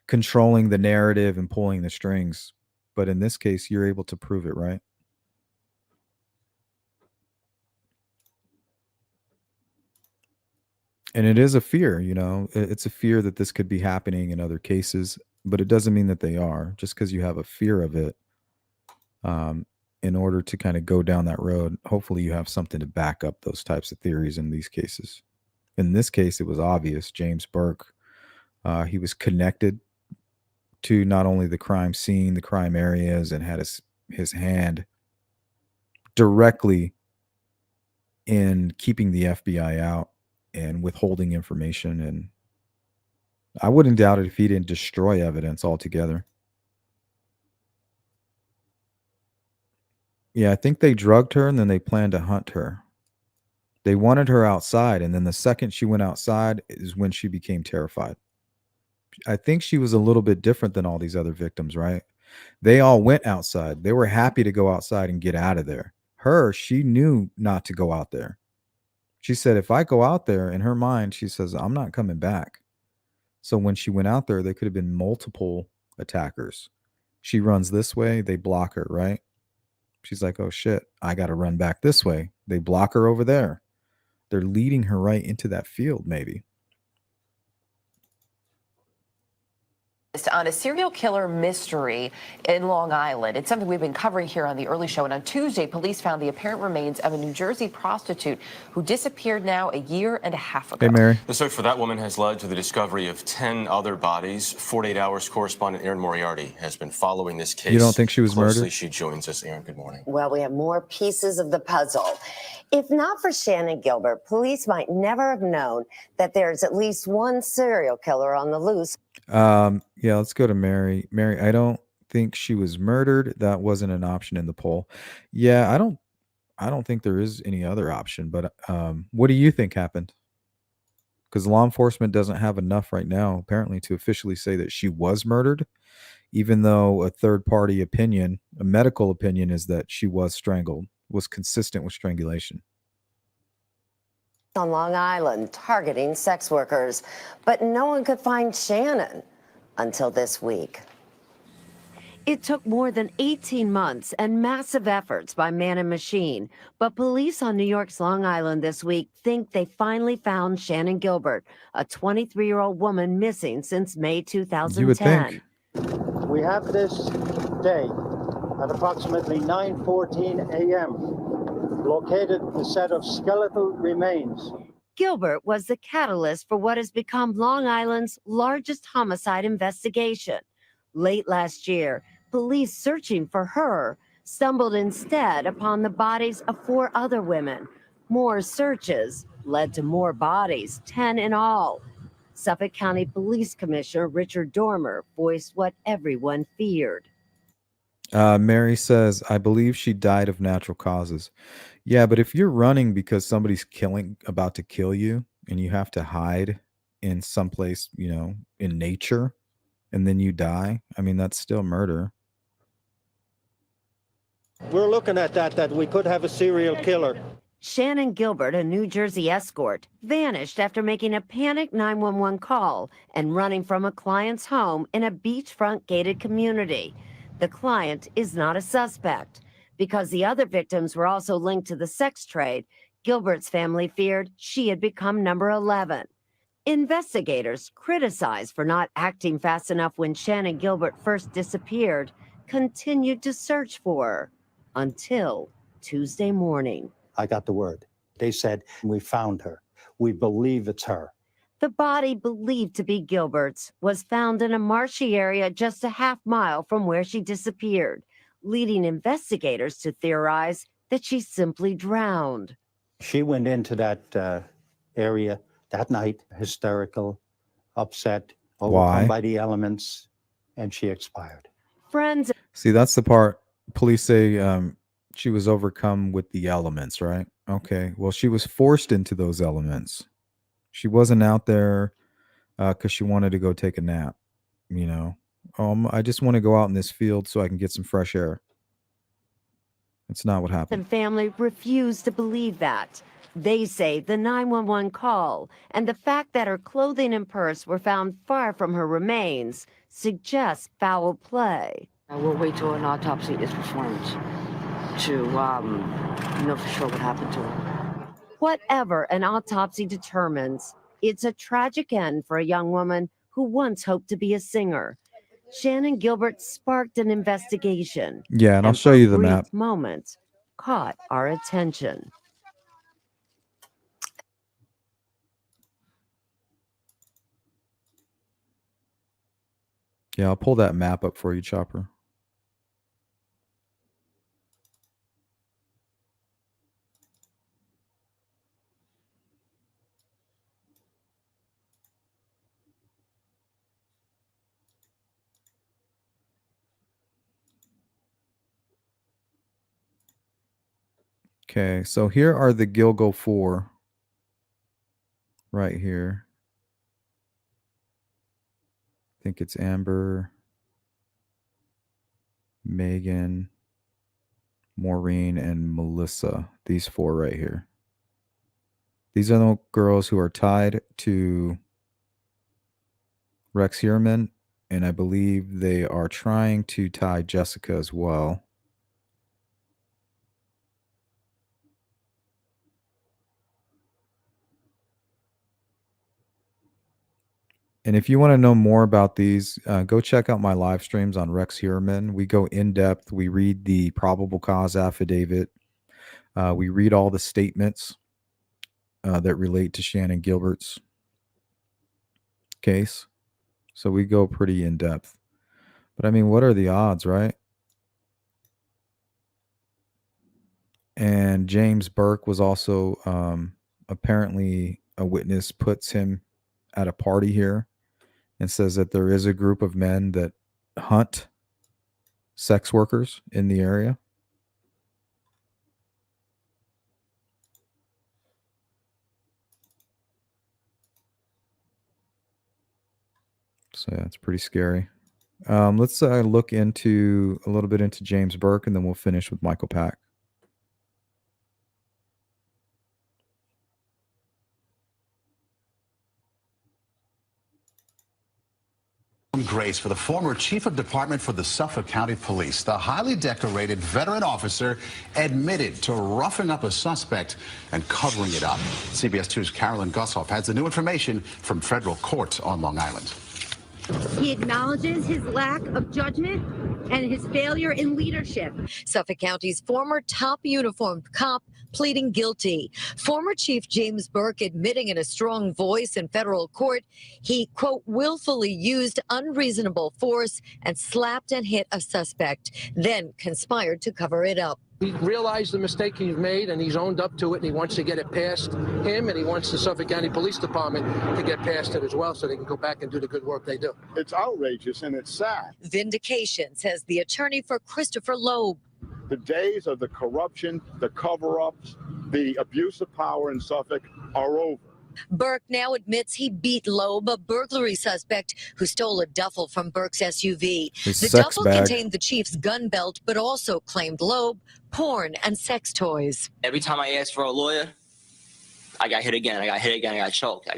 controlling the narrative and pulling the strings. But in this case, you're able to prove it, right? And it is a fear, it's a fear that this could be happening in other cases, but it doesn't mean that they are. Just because you have a fear of it, in order to kind of go down that road, hopefully you have something to back up those types of theories in these cases. In this case, it was obvious. James Burke, he was connected to not only the crime scene, the crime areas, and had his hand directly in keeping the FBI out and withholding information. And I wouldn't doubt it if he didn't destroy evidence altogether. Yeah, I think they drugged her and then they planned to hunt her. They wanted her outside, and then the second she went outside is when she became terrified. I think she was a little bit different than all these other victims, right? They all went outside. They were happy to go outside and get out of there. Her, she knew not to go out there. She said, if I go out there, in her mind, she says, I'm not coming back. So when she went out there, there could have been multiple attackers. She runs this way, they block her, right? She's like, oh shit, I got to run back this way. They block her over there. They're leading her right into that field, maybe. On a serial killer mystery in Long Island. It's something we've been covering here on the Early Show. And on Tuesday, police found the apparent remains of a New Jersey prostitute who disappeared now a year and a half ago. Hey, Mary. The search for that woman has led to the discovery of 10 other bodies. 48 Hours correspondent Erin Moriarty has been following this case. You don't think she was closely. murdered? She joins us. Erin, good morning. Well, we have more pieces of the puzzle. If not for Shannan Gilbert, police might never have known that there's at least one serial killer on the loose. Yeah, let's go to Mary. Mary, I don't think she was murdered. That wasn't an option in the poll. Yeah, I don't think there is any other option, but what do you think happened? Because law enforcement doesn't have enough right now, apparently, to officially say that she was murdered, even though a third-party opinion, a medical opinion, is that she was strangled, was consistent with strangulation. On Long Island, targeting sex workers, but no one could find Shannan until this week. It took more than 18 months and massive efforts by man and machine, but police on New York's Long Island this week think they finally found Shannan Gilbert, a 23-year-old woman missing since May 2010. You would think. We have this day at approximately 9:14 a.m. located a set of skeletal remains. Gilbert was the catalyst for what has become Long Island's largest homicide investigation. Late last year, police searching for her stumbled instead upon the bodies of 4 other women. More searches led to more bodies, 10 in all. Suffolk County Police Commissioner Richard Dormer voiced what everyone feared. Mary says, I believe she died of natural causes. Yeah, but if you're running because somebody's about to kill you, and you have to hide in someplace, in nature, and then you die, I mean, that's still murder. We're looking at that we could have a serial killer. Shannan Gilbert, a New Jersey escort, vanished after making a panicked 911 call and running from a client's home in a beachfront gated community. The client is not a suspect. Because the other victims were also linked to the sex trade, Gilbert's family feared she had become number 11. Investigators, criticized for not acting fast enough when Shannan Gilbert first disappeared, continued to search for her until Tuesday morning. I got the word. They said, we found her. We believe it's her. The body, believed to be Gilbert's, was found in a marshy area just a half-mile from where she disappeared, leading investigators to theorize that she simply drowned. She went into that area that night, hysterical, upset, overcome by the elements, and she expired. Friends. See, that's the part police say she was overcome with the elements, right? Okay, well, she was forced into those elements. She wasn't out there because she wanted to go take a nap, I just want to go out in this field so I can get some fresh air. That's not what happened. And family refused to believe that. They say the 911 call and the fact that her clothing and purse were found far from her remains suggests foul play. We'll wait till an autopsy is performed to know for sure what happened to her. Whatever an autopsy determines, it's a tragic end for a young woman who once hoped to be a singer. Shannan Gilbert sparked an investigation. Yeah, and I'll show you the map. Moment caught our attention. Yeah, I'll pull that map up for you, Chopper. Okay, so here are the Gilgo 4 right here. I think it's Amber, Megan, Maureen, and Melissa. These 4 right here. These are the girls who are tied to Rex Heuermann, and I believe they are trying to tie Jessica as well. And if you want to know more about these, go check out my live streams on Rex Heuermann. We go in depth. We read the probable cause affidavit. We read all the statements that relate to Shannan Gilbert's case. So we go pretty in depth. But I mean, what are the odds, right? And James Burke was also apparently a witness, puts him at a party here and says that there is a group of men that hunt sex workers in the area. So yeah, it's pretty scary. Let's look into a little bit into James Burke, and then we'll finish with Michael Pack. Grace for the former chief of department for the Suffolk County Police. The highly decorated veteran officer admitted to roughing up a suspect and covering it up. CBS 2's Carolyn Gussoff has the new information from federal court on Long Island. He acknowledges his lack of judgment and his failure in leadership. Suffolk County's former top uniformed cop pleading guilty. Former Chief James Burke admitting in a strong voice in federal court he, quote, willfully used unreasonable force and slapped and hit a suspect, then conspired to cover it up. He realized the mistake he's made, and he's owned up to it, and he wants to get it past him, and he wants the Suffolk County Police Department to get past it as well so they can go back and do the good work they do. It's outrageous and it's sad. Vindication, says the attorney for Christopher Loeb. The days of the corruption, the cover-ups, the abuse of power in Suffolk are over. Burke now admits he beat Loeb, a burglary suspect who stole a duffel from Burke's SUV. The duffel contained the chief's gun belt, but also claimed Loeb, porn, and sex toys. Every time I asked for a lawyer, I got hit again. I got hit again. I got choked.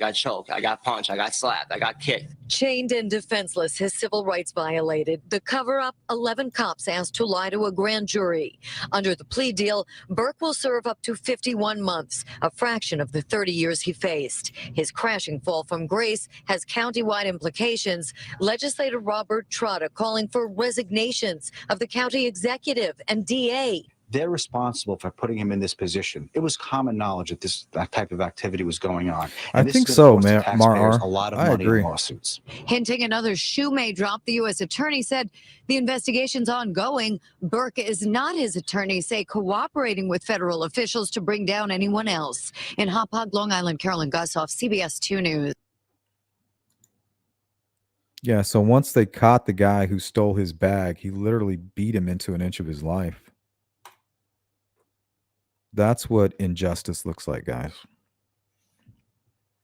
I got punched. I got slapped. I got kicked. Chained and defenseless, his civil rights violated. The cover-up, 11 cops asked to lie to a grand jury. Under the plea deal, Burke will serve up to 51 months, a fraction of the 30 years he faced. His crashing fall from grace has countywide implications. Legislator Robert Trotta calling for resignations of the county executive and DA. They're responsible for putting him in this position. It was common knowledge that that type of activity was going on. And I think so, man. A lot of I money agree. in lawsuits. Hinting another shoe may drop, the U.S. attorney said the investigation's ongoing. Burke is not, his attorney say, cooperating with federal officials to bring down anyone else. In Hop Hog, Long Island, Carolyn Gussoff, CBS 2 News. Yeah, so once they caught the guy who stole his bag, he literally beat him into an inch of his life. That's what injustice looks like, guys.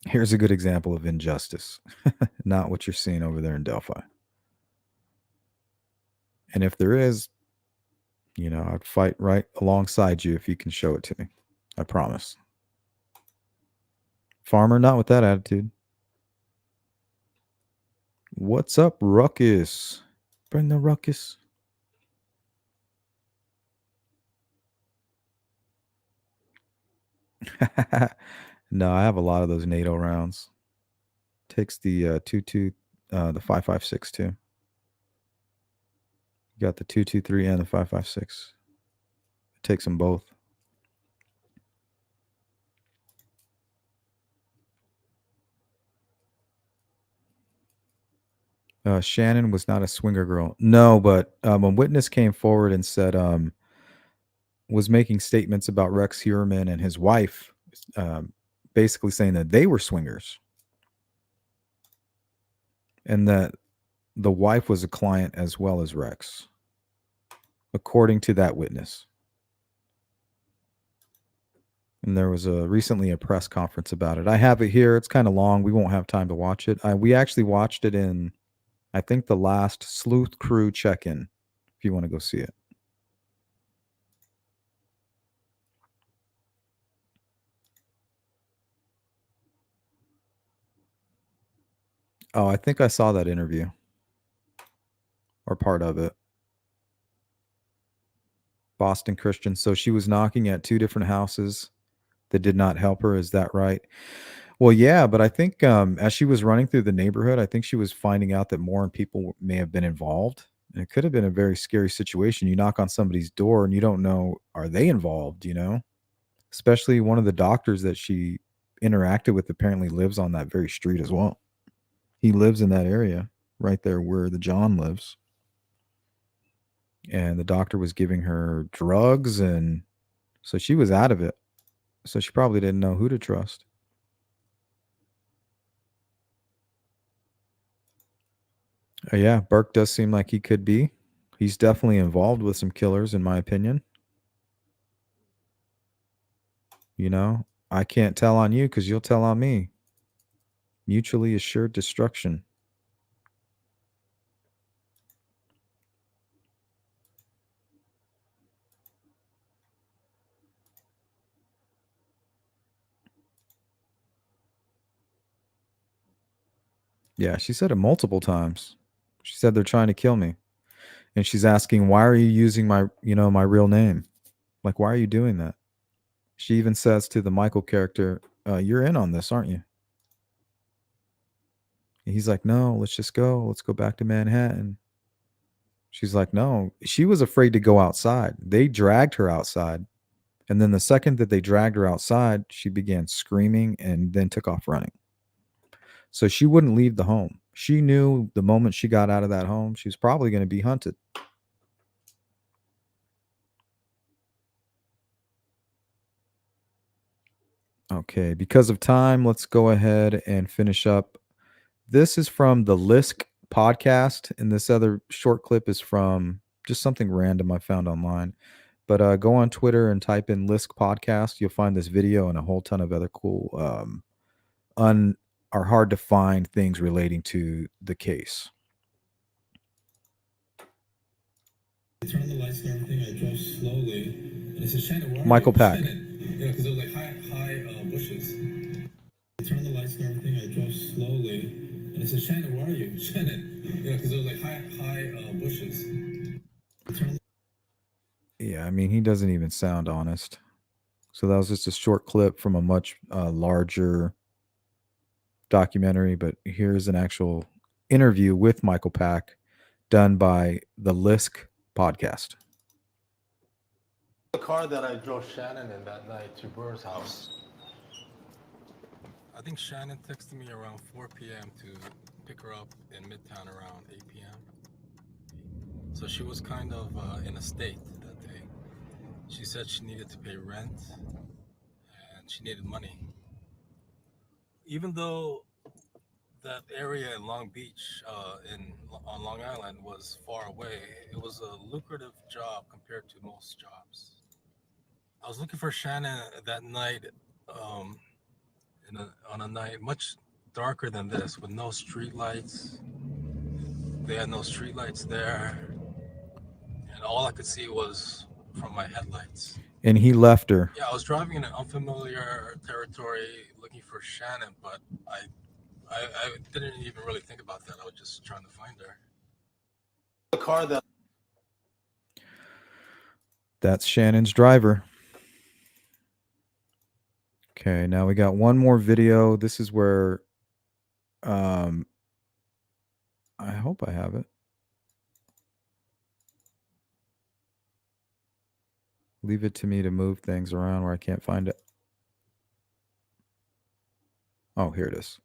Here's a good example of injustice, not what you're seeing over there in Delphi. And if there is, you know, I'd fight right alongside you if you can show it to me. I promise. Farmer, not with that attitude. What's up, Ruckus? Bring the ruckus. No, I have a lot of those NATO rounds. Takes the 2.2, the 5.56 too. You got the 2.23 and the 5.56. It takes them both. Shannan was not a swinger girl. No, but a witness came forward and said was making statements about Rex Heuermann and his wife, basically saying that they were swingers. And that the wife was a client as well as Rex, according to that witness. And there was recently a press conference about it. I have it here. It's kind of long. We won't have time to watch it. We actually watched it in, I think, the last Sleuth Crew check-in, if you want to go see it. Oh, I think I saw that interview. Or part of it. Boston Christian. So she was knocking at 2 different houses that did not help her. Is that right? Well, yeah, but I think as she was running through the neighborhood, I think she was finding out that more people may have been involved. And it could have been a very scary situation. You knock on somebody's door and you don't know, are they involved, you know? Especially one of the doctors that she interacted with apparently lives on that very street as well. He lives in that area right there where the John lives. And the doctor was giving her drugs, and so she was out of it. So she probably didn't know who to trust. Yeah, Burke does seem like he could be. He's definitely involved with some killers, in my opinion. You know, I can't tell on you because you'll tell on me. Mutually assured destruction. Yeah, she said it multiple times. She said they're trying to kill me. And she's asking, why are you using my real name? Like, why are you doing that? She even says to the Michael character, you're in on this, aren't you? And he's like, no, let's just go. Let's go back to Manhattan. She's like, no. She was afraid to go outside. They dragged her outside. And then the second that they dragged her outside, she began screaming and then took off running. So she wouldn't leave the home. She knew the moment she got out of that home, she was probably going to be hunted. Okay, because of time, let's go ahead and finish up. This is from the Lisk podcast, and this other short clip is from just something random I found online. But go on Twitter and type in Lisk podcast. You'll find this video and a whole ton of other cool, are hard to find things relating to the case. I turned on the lights and everything. I drove slowly, and I said, "Shannan, where are Michael you?" Pack. Shannan, because there was like high bushes. I turned on the lights and everything. I drove slowly, and I said, "Shannan, where are you?" Shannan, because there was like high bushes. Yeah, I mean, he doesn't even sound honest. So that was just a short clip from a much larger documentary. But here's an actual interview with Michael Pack done by the Lisk podcast. The car that I drove Shannan in that night to Burr's house. I think Shannan texted me around 4 p.m. to pick her up in Midtown around 8 p.m. So she was kind of in a state that day. She said she needed to pay rent and she needed money. Even though that area in Long Beach on Long Island was far away, it was a lucrative job compared to most jobs. I was looking for Shannan that night on a night much darker than this with no street lights. They had no street lights there. And all I could see was from my headlights. And he left her. Yeah, I was driving in an unfamiliar territory looking for Shannan, but I didn't even really think about that. I was just trying to find her. The car that... That's Shannon's driver. Okay, now we got one more video. This is where I hope I have it. Leave it to me to move things around where I can't find it. Oh, here it is.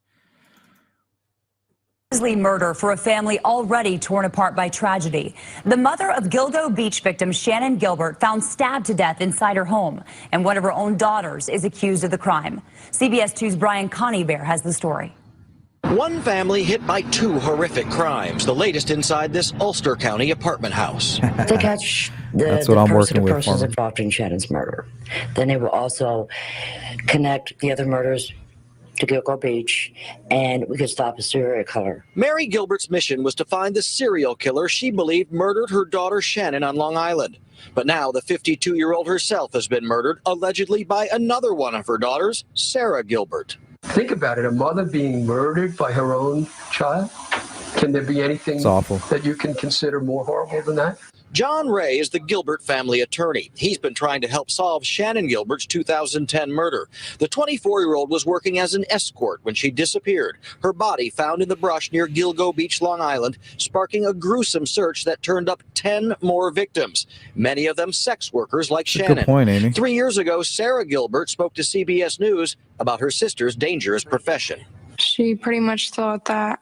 Grisly murder for a family already torn apart by tragedy. The mother of Gilgo Beach victim Shannan Gilbert found stabbed to death inside her home, and one of her own daughters is accused of the crime. CBS 2's Brian Coneybear has the story. One family hit by two horrific crimes, the latest inside this Ulster County apartment house. They catch That's what I'm working with, persons Farmer. involved in Shannon's murder. Then they will also connect the other murders to Gilgo Beach, and we could stop a serial killer. Mary Gilbert's mission was to find the serial killer she believed murdered her daughter Shannan on Long Island. But now the 52-year-old herself has been murdered, allegedly by another one of her daughters, Sarah Gilbert. Think about it, a mother being murdered by her own child. Can there be anything that you can consider more horrible than that? John Ray is the Gilbert family attorney. He's been trying to help solve Shannan Gilbert's 2010 murder. The 24-year-old was working as an escort when she disappeared. Her body found in the brush near Gilgo Beach, Long Island, sparking a gruesome search that turned up 10 more victims, many of them sex workers like Shannan. Good point, Amy. 3 years ago, Sarah Gilbert spoke to CBS News about her sister's dangerous profession. She pretty much thought that,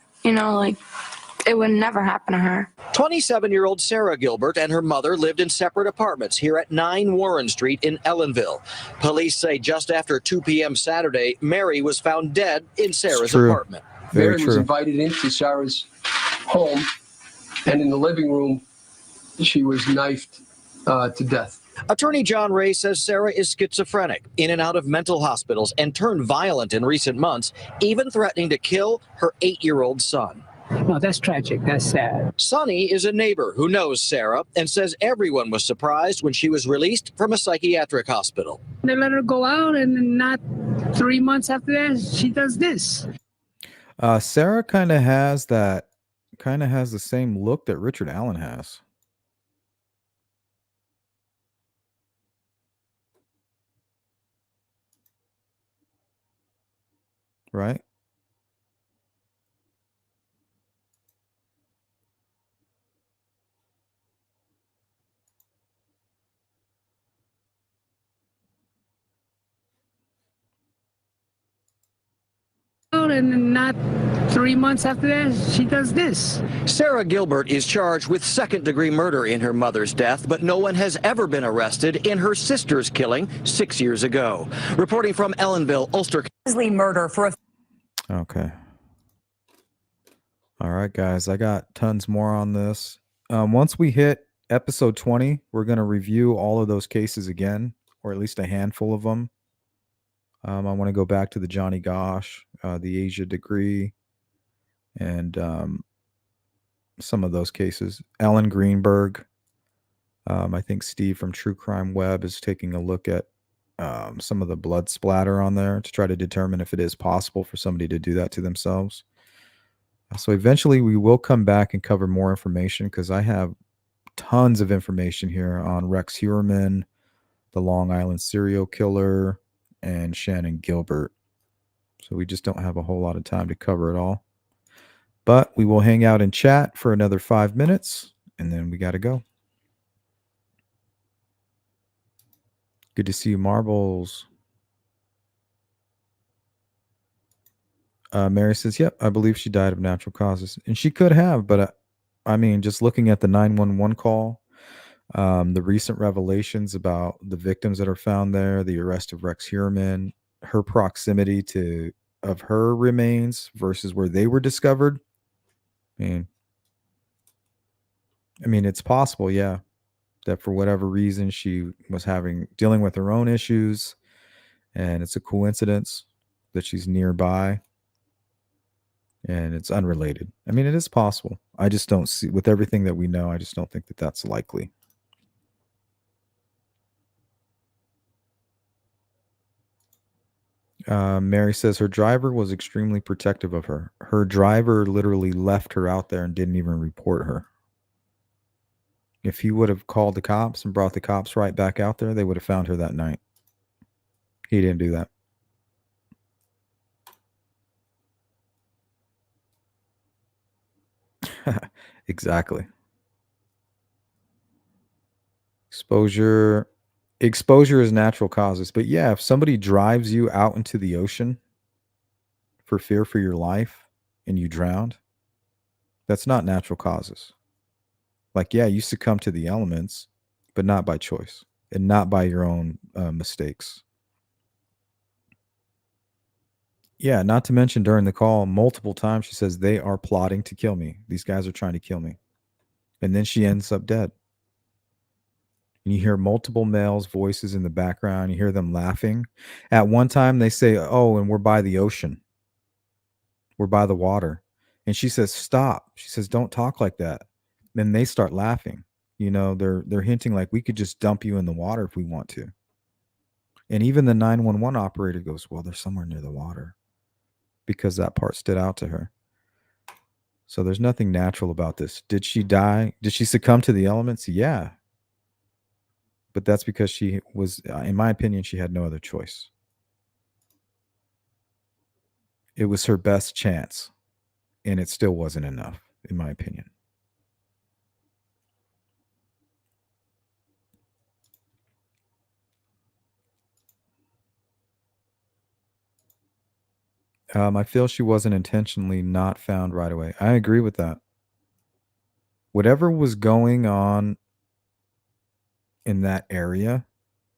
it would never happen to her. 27-year-old Sarah Gilbert and her mother lived in separate apartments here at 9 Warren Street in Ellenville. Police say just after 2 p.m. Saturday, Mary was found dead in Sarah's apartment. Mary was invited into Sarah's home, and in the living room, she was knifed to death. Attorney John Ray says Sarah is schizophrenic, in and out of mental hospitals, and turned violent in recent months, even threatening to kill her 8-year-old son. No, that's tragic. That's sad. Sonny is a neighbor who knows Sarah and says everyone was surprised when she was released from a psychiatric hospital. They let her go out, and then not 3 months after that, she does this. Sarah kind of has the same look that Richard Allen has. Right? And then not 3 months after that, she does this. Sarah Gilbert is charged with second-degree murder in her mother's death, but no one has ever been arrested in her sister's killing 6 years ago. Reporting from Ellenville, Ulster. Murder for a... Okay. All right, guys. I got tons more on this. Once we hit episode 20, we're going to review all of those cases again, or at least a handful of them. I want to go back to the Johnny Gosh, the Asia degree, and some of those cases. Ellen Greenberg. I think Steve from True Crime Web is taking a look at some of the blood splatter on there to try to determine if it is possible for somebody to do that to themselves. So eventually we will come back and cover more information, because I have tons of information here on Rex Heuermann, the Long Island serial killer, and Shannan Gilbert. So we just don't have a whole lot of time to cover it all. But we will hang out and chat for another 5 minutes, and then we got to go. Good to see you, Marbles. Mary says, yep, I believe she died of natural causes. And she could have, but I mean, just looking at the 911 call, the recent revelations about the victims that are found there, the arrest of Rex Heuermann, her proximity of her remains versus where they were discovered. I mean, it's possible, yeah, that for whatever reason she was dealing with her own issues, and it's a coincidence that she's nearby and it's unrelated. I mean, it is possible. I just don't see, with everything that we know, I just don't think that that's likely. Mary says her driver was extremely protective of her. Her driver literally left her out there and didn't even report her. If he would have called the cops and brought the cops right back out there, they would have found her that night. He didn't do that. Exactly. Exposure is natural causes. But yeah, if somebody drives you out into the ocean for fear for your life and you drowned, that's not natural causes. Like, yeah, you succumb to the elements, but not by choice and not by your own mistakes. Yeah, not to mention during the call, multiple times she says they are plotting to kill me. These guys are trying to kill me. And then she ends up dead. And you hear multiple males' voices in the background. You hear them laughing. At one time, they say, "Oh, and we're by the ocean. We're by the water." And she says, "Stop." She says, "Don't talk like that." Then they start laughing. You know, they're hinting like we could just dump you in the water if we want to. And even the 911 operator goes, "Well, they're somewhere near the water," because that part stood out to her. So there's nothing natural about this. Did she die? Did she succumb to the elements? Yeah. But that's because she was, in my opinion, she had no other choice. It was her best chance, and it still wasn't enough, in my opinion. I feel she wasn't intentionally not found right away. I agree with that. Whatever was going on in that area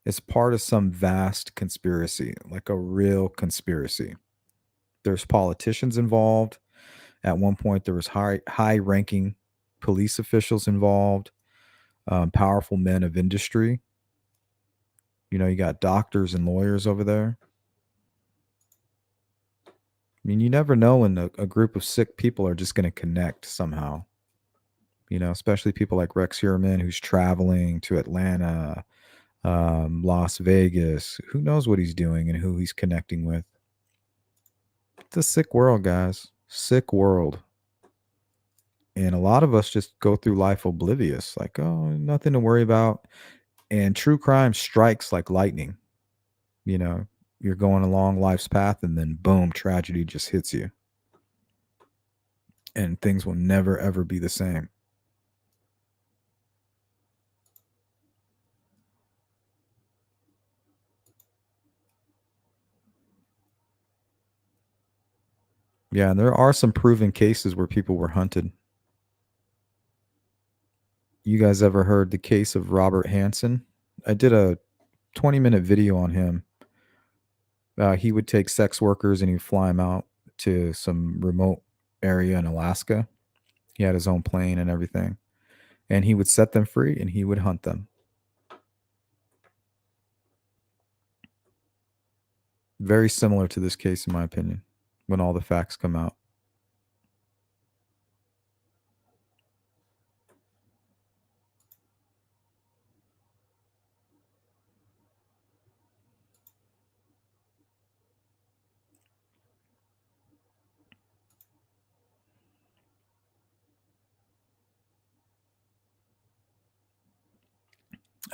is part of some vast conspiracy, like a real conspiracy. There's politicians involved. At one point, there was high-ranking police officials involved, powerful men of industry. You know, you got doctors and lawyers over there. I mean, you never know when a group of sick people are just going to connect somehow. You know, especially people like Rex Heuermann, who's traveling to Atlanta, Las Vegas. Who knows what he's doing and who he's connecting with? It's a sick world, guys. Sick world. And a lot of us just go through life oblivious, like, oh, nothing to worry about. And true crime strikes like lightning. You know, you're going along life's path, and then boom, tragedy just hits you. And things will never, ever be the same. Yeah, and there are some proven cases where people were hunted. You guys ever heard the case of Robert Hansen? I did a 20-minute video on him. He would take sex workers and he'd fly them out to some remote area in Alaska. He had his own plane and everything. And he would set them free and he would hunt them. Very similar to this case, in my opinion, when all the facts come out.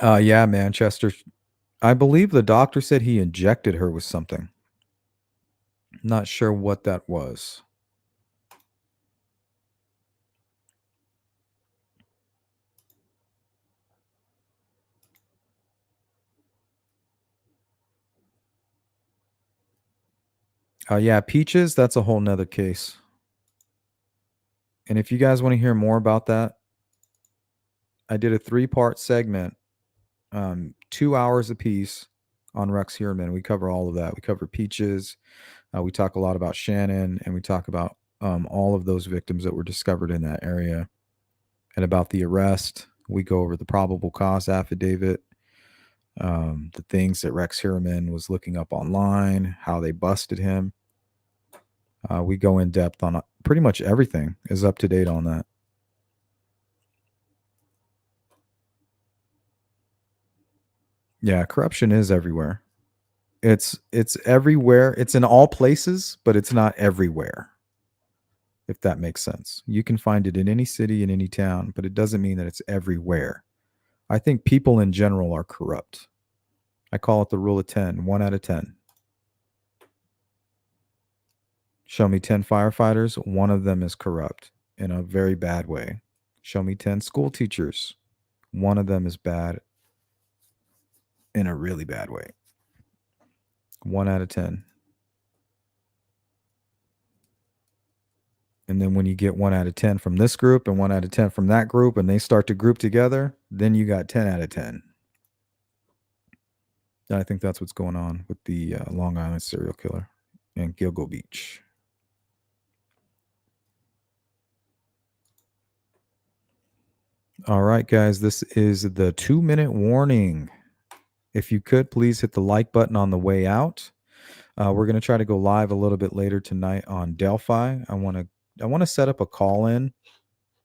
Yeah, Manchester. I believe the doctor said he injected her with something. Not sure what that was. Yeah, Peaches, that's a whole nother case. And if you guys want to hear more about that, I did a 3-part segment, 2 hours apiece on Rex Heuermann. We cover all of that. We cover Peaches. We talk a lot about Shannan, and we talk about all of those victims that were discovered in that area and about the arrest. We go over the probable cause affidavit, the things that Rex Heuermann was looking up online, how they busted him. We go in depth on pretty much everything is up to date on that. Yeah, corruption is everywhere. It's everywhere. It's in all places, but it's not everywhere. If that makes sense. You can find it in any city, in any town, but it doesn't mean that it's everywhere. I think people in general are corrupt. I call it the rule of 10, 1 out of 10. Show me 10 firefighters, one of them is corrupt in a very bad way. Show me 10 school teachers, one of them is bad in a really bad way. 1 out of 10. And then when you get 1 out of 10 from this group and 1 out of 10 from that group, and they start to group together, then you got 10 out of 10. And I think that's what's going on with the Long Island serial killer. and Gilgo Beach. All right, guys, this is the 2-minute warning. If you could, please hit the like button on the way out. We're going to try to go live a little bit later tonight on Delphi. I want to set up a call in.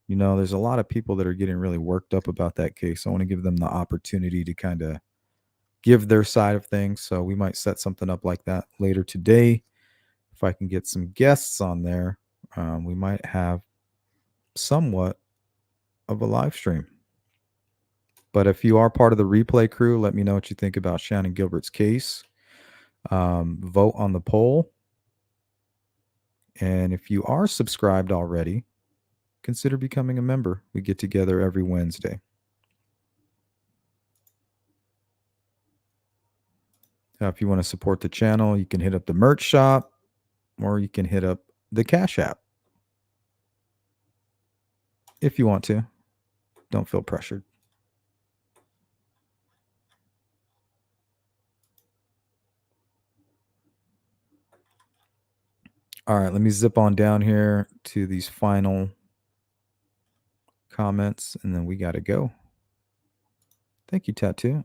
You know, there's a lot of people that are getting really worked up about that case. I want to give them the opportunity to kind of give their side of things. So we might set something up like that later today. If I can get some guests on there, we might have somewhat of a live stream. But if you are part of the replay crew, let me know what you think about Shannan Gilbert's case. Vote on the poll. And if you are subscribed already, consider becoming a member. We get together every Wednesday. If you want to support the channel, you can hit up the merch shop or you can hit up the Cash App. If you want to. Don't feel pressured. All right, let me zip on down here to these final comments, and then we got to go. Thank you, Tattoo.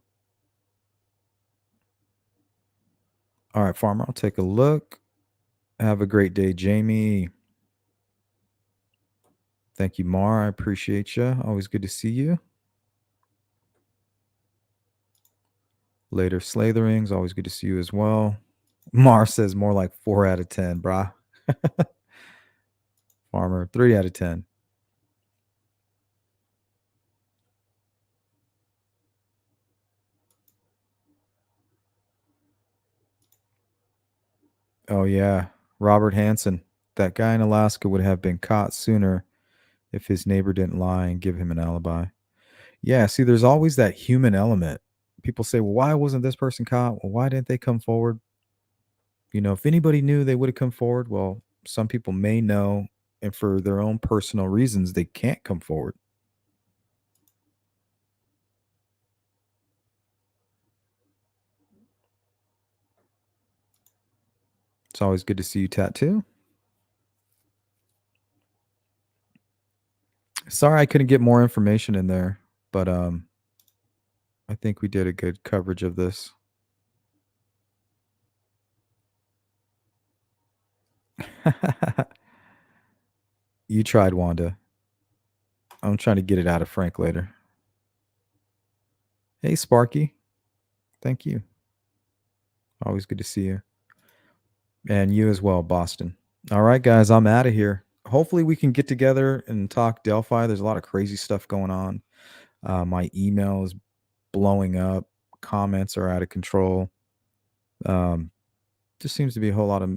All right, Farmer, I'll take a look. Have a great day, Jamie. Thank you, Mar. I appreciate you. Always good to see you. Later, Slatherings. Always good to see you as well. Mar says more like 4 out of 10, brah. Farmer, 3 out of 10. Oh, yeah. Robert Hansen. That guy in Alaska would have been caught sooner if his neighbor didn't lie and give him an alibi. Yeah, see, there's always that human element. People say, well, why wasn't this person caught? Well, why didn't they come forward? You know, if anybody knew, they would have come forward. Well, some people may know, and for their own personal reasons, they can't come forward. It's always good to see you, Tattoo. Sorry I couldn't get more information in there, but I think we did a good coverage of this. You tried, Wanda. I'm trying to get it out of Frank later. Hey, Sparky. Thank you. Always good to see you. And you as well, Boston. All right, guys, I'm out of here. Hopefully we can get together and talk Delphi. There's a lot of crazy stuff going on. My email is blowing up. Comments are out of control. Just seems to be a whole lot of,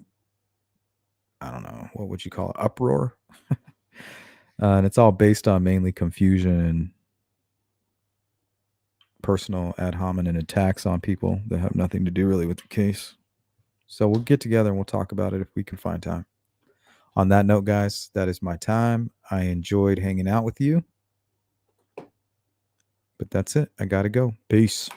I don't know, what would you call it? Uproar. And it's all based on mainly confusion and personal ad hominem attacks on people that have nothing to do really with the case. So we'll get together and we'll talk about it if we can find time. On that note, guys, that is my time. I enjoyed hanging out with you. But that's it. I got to go. Peace.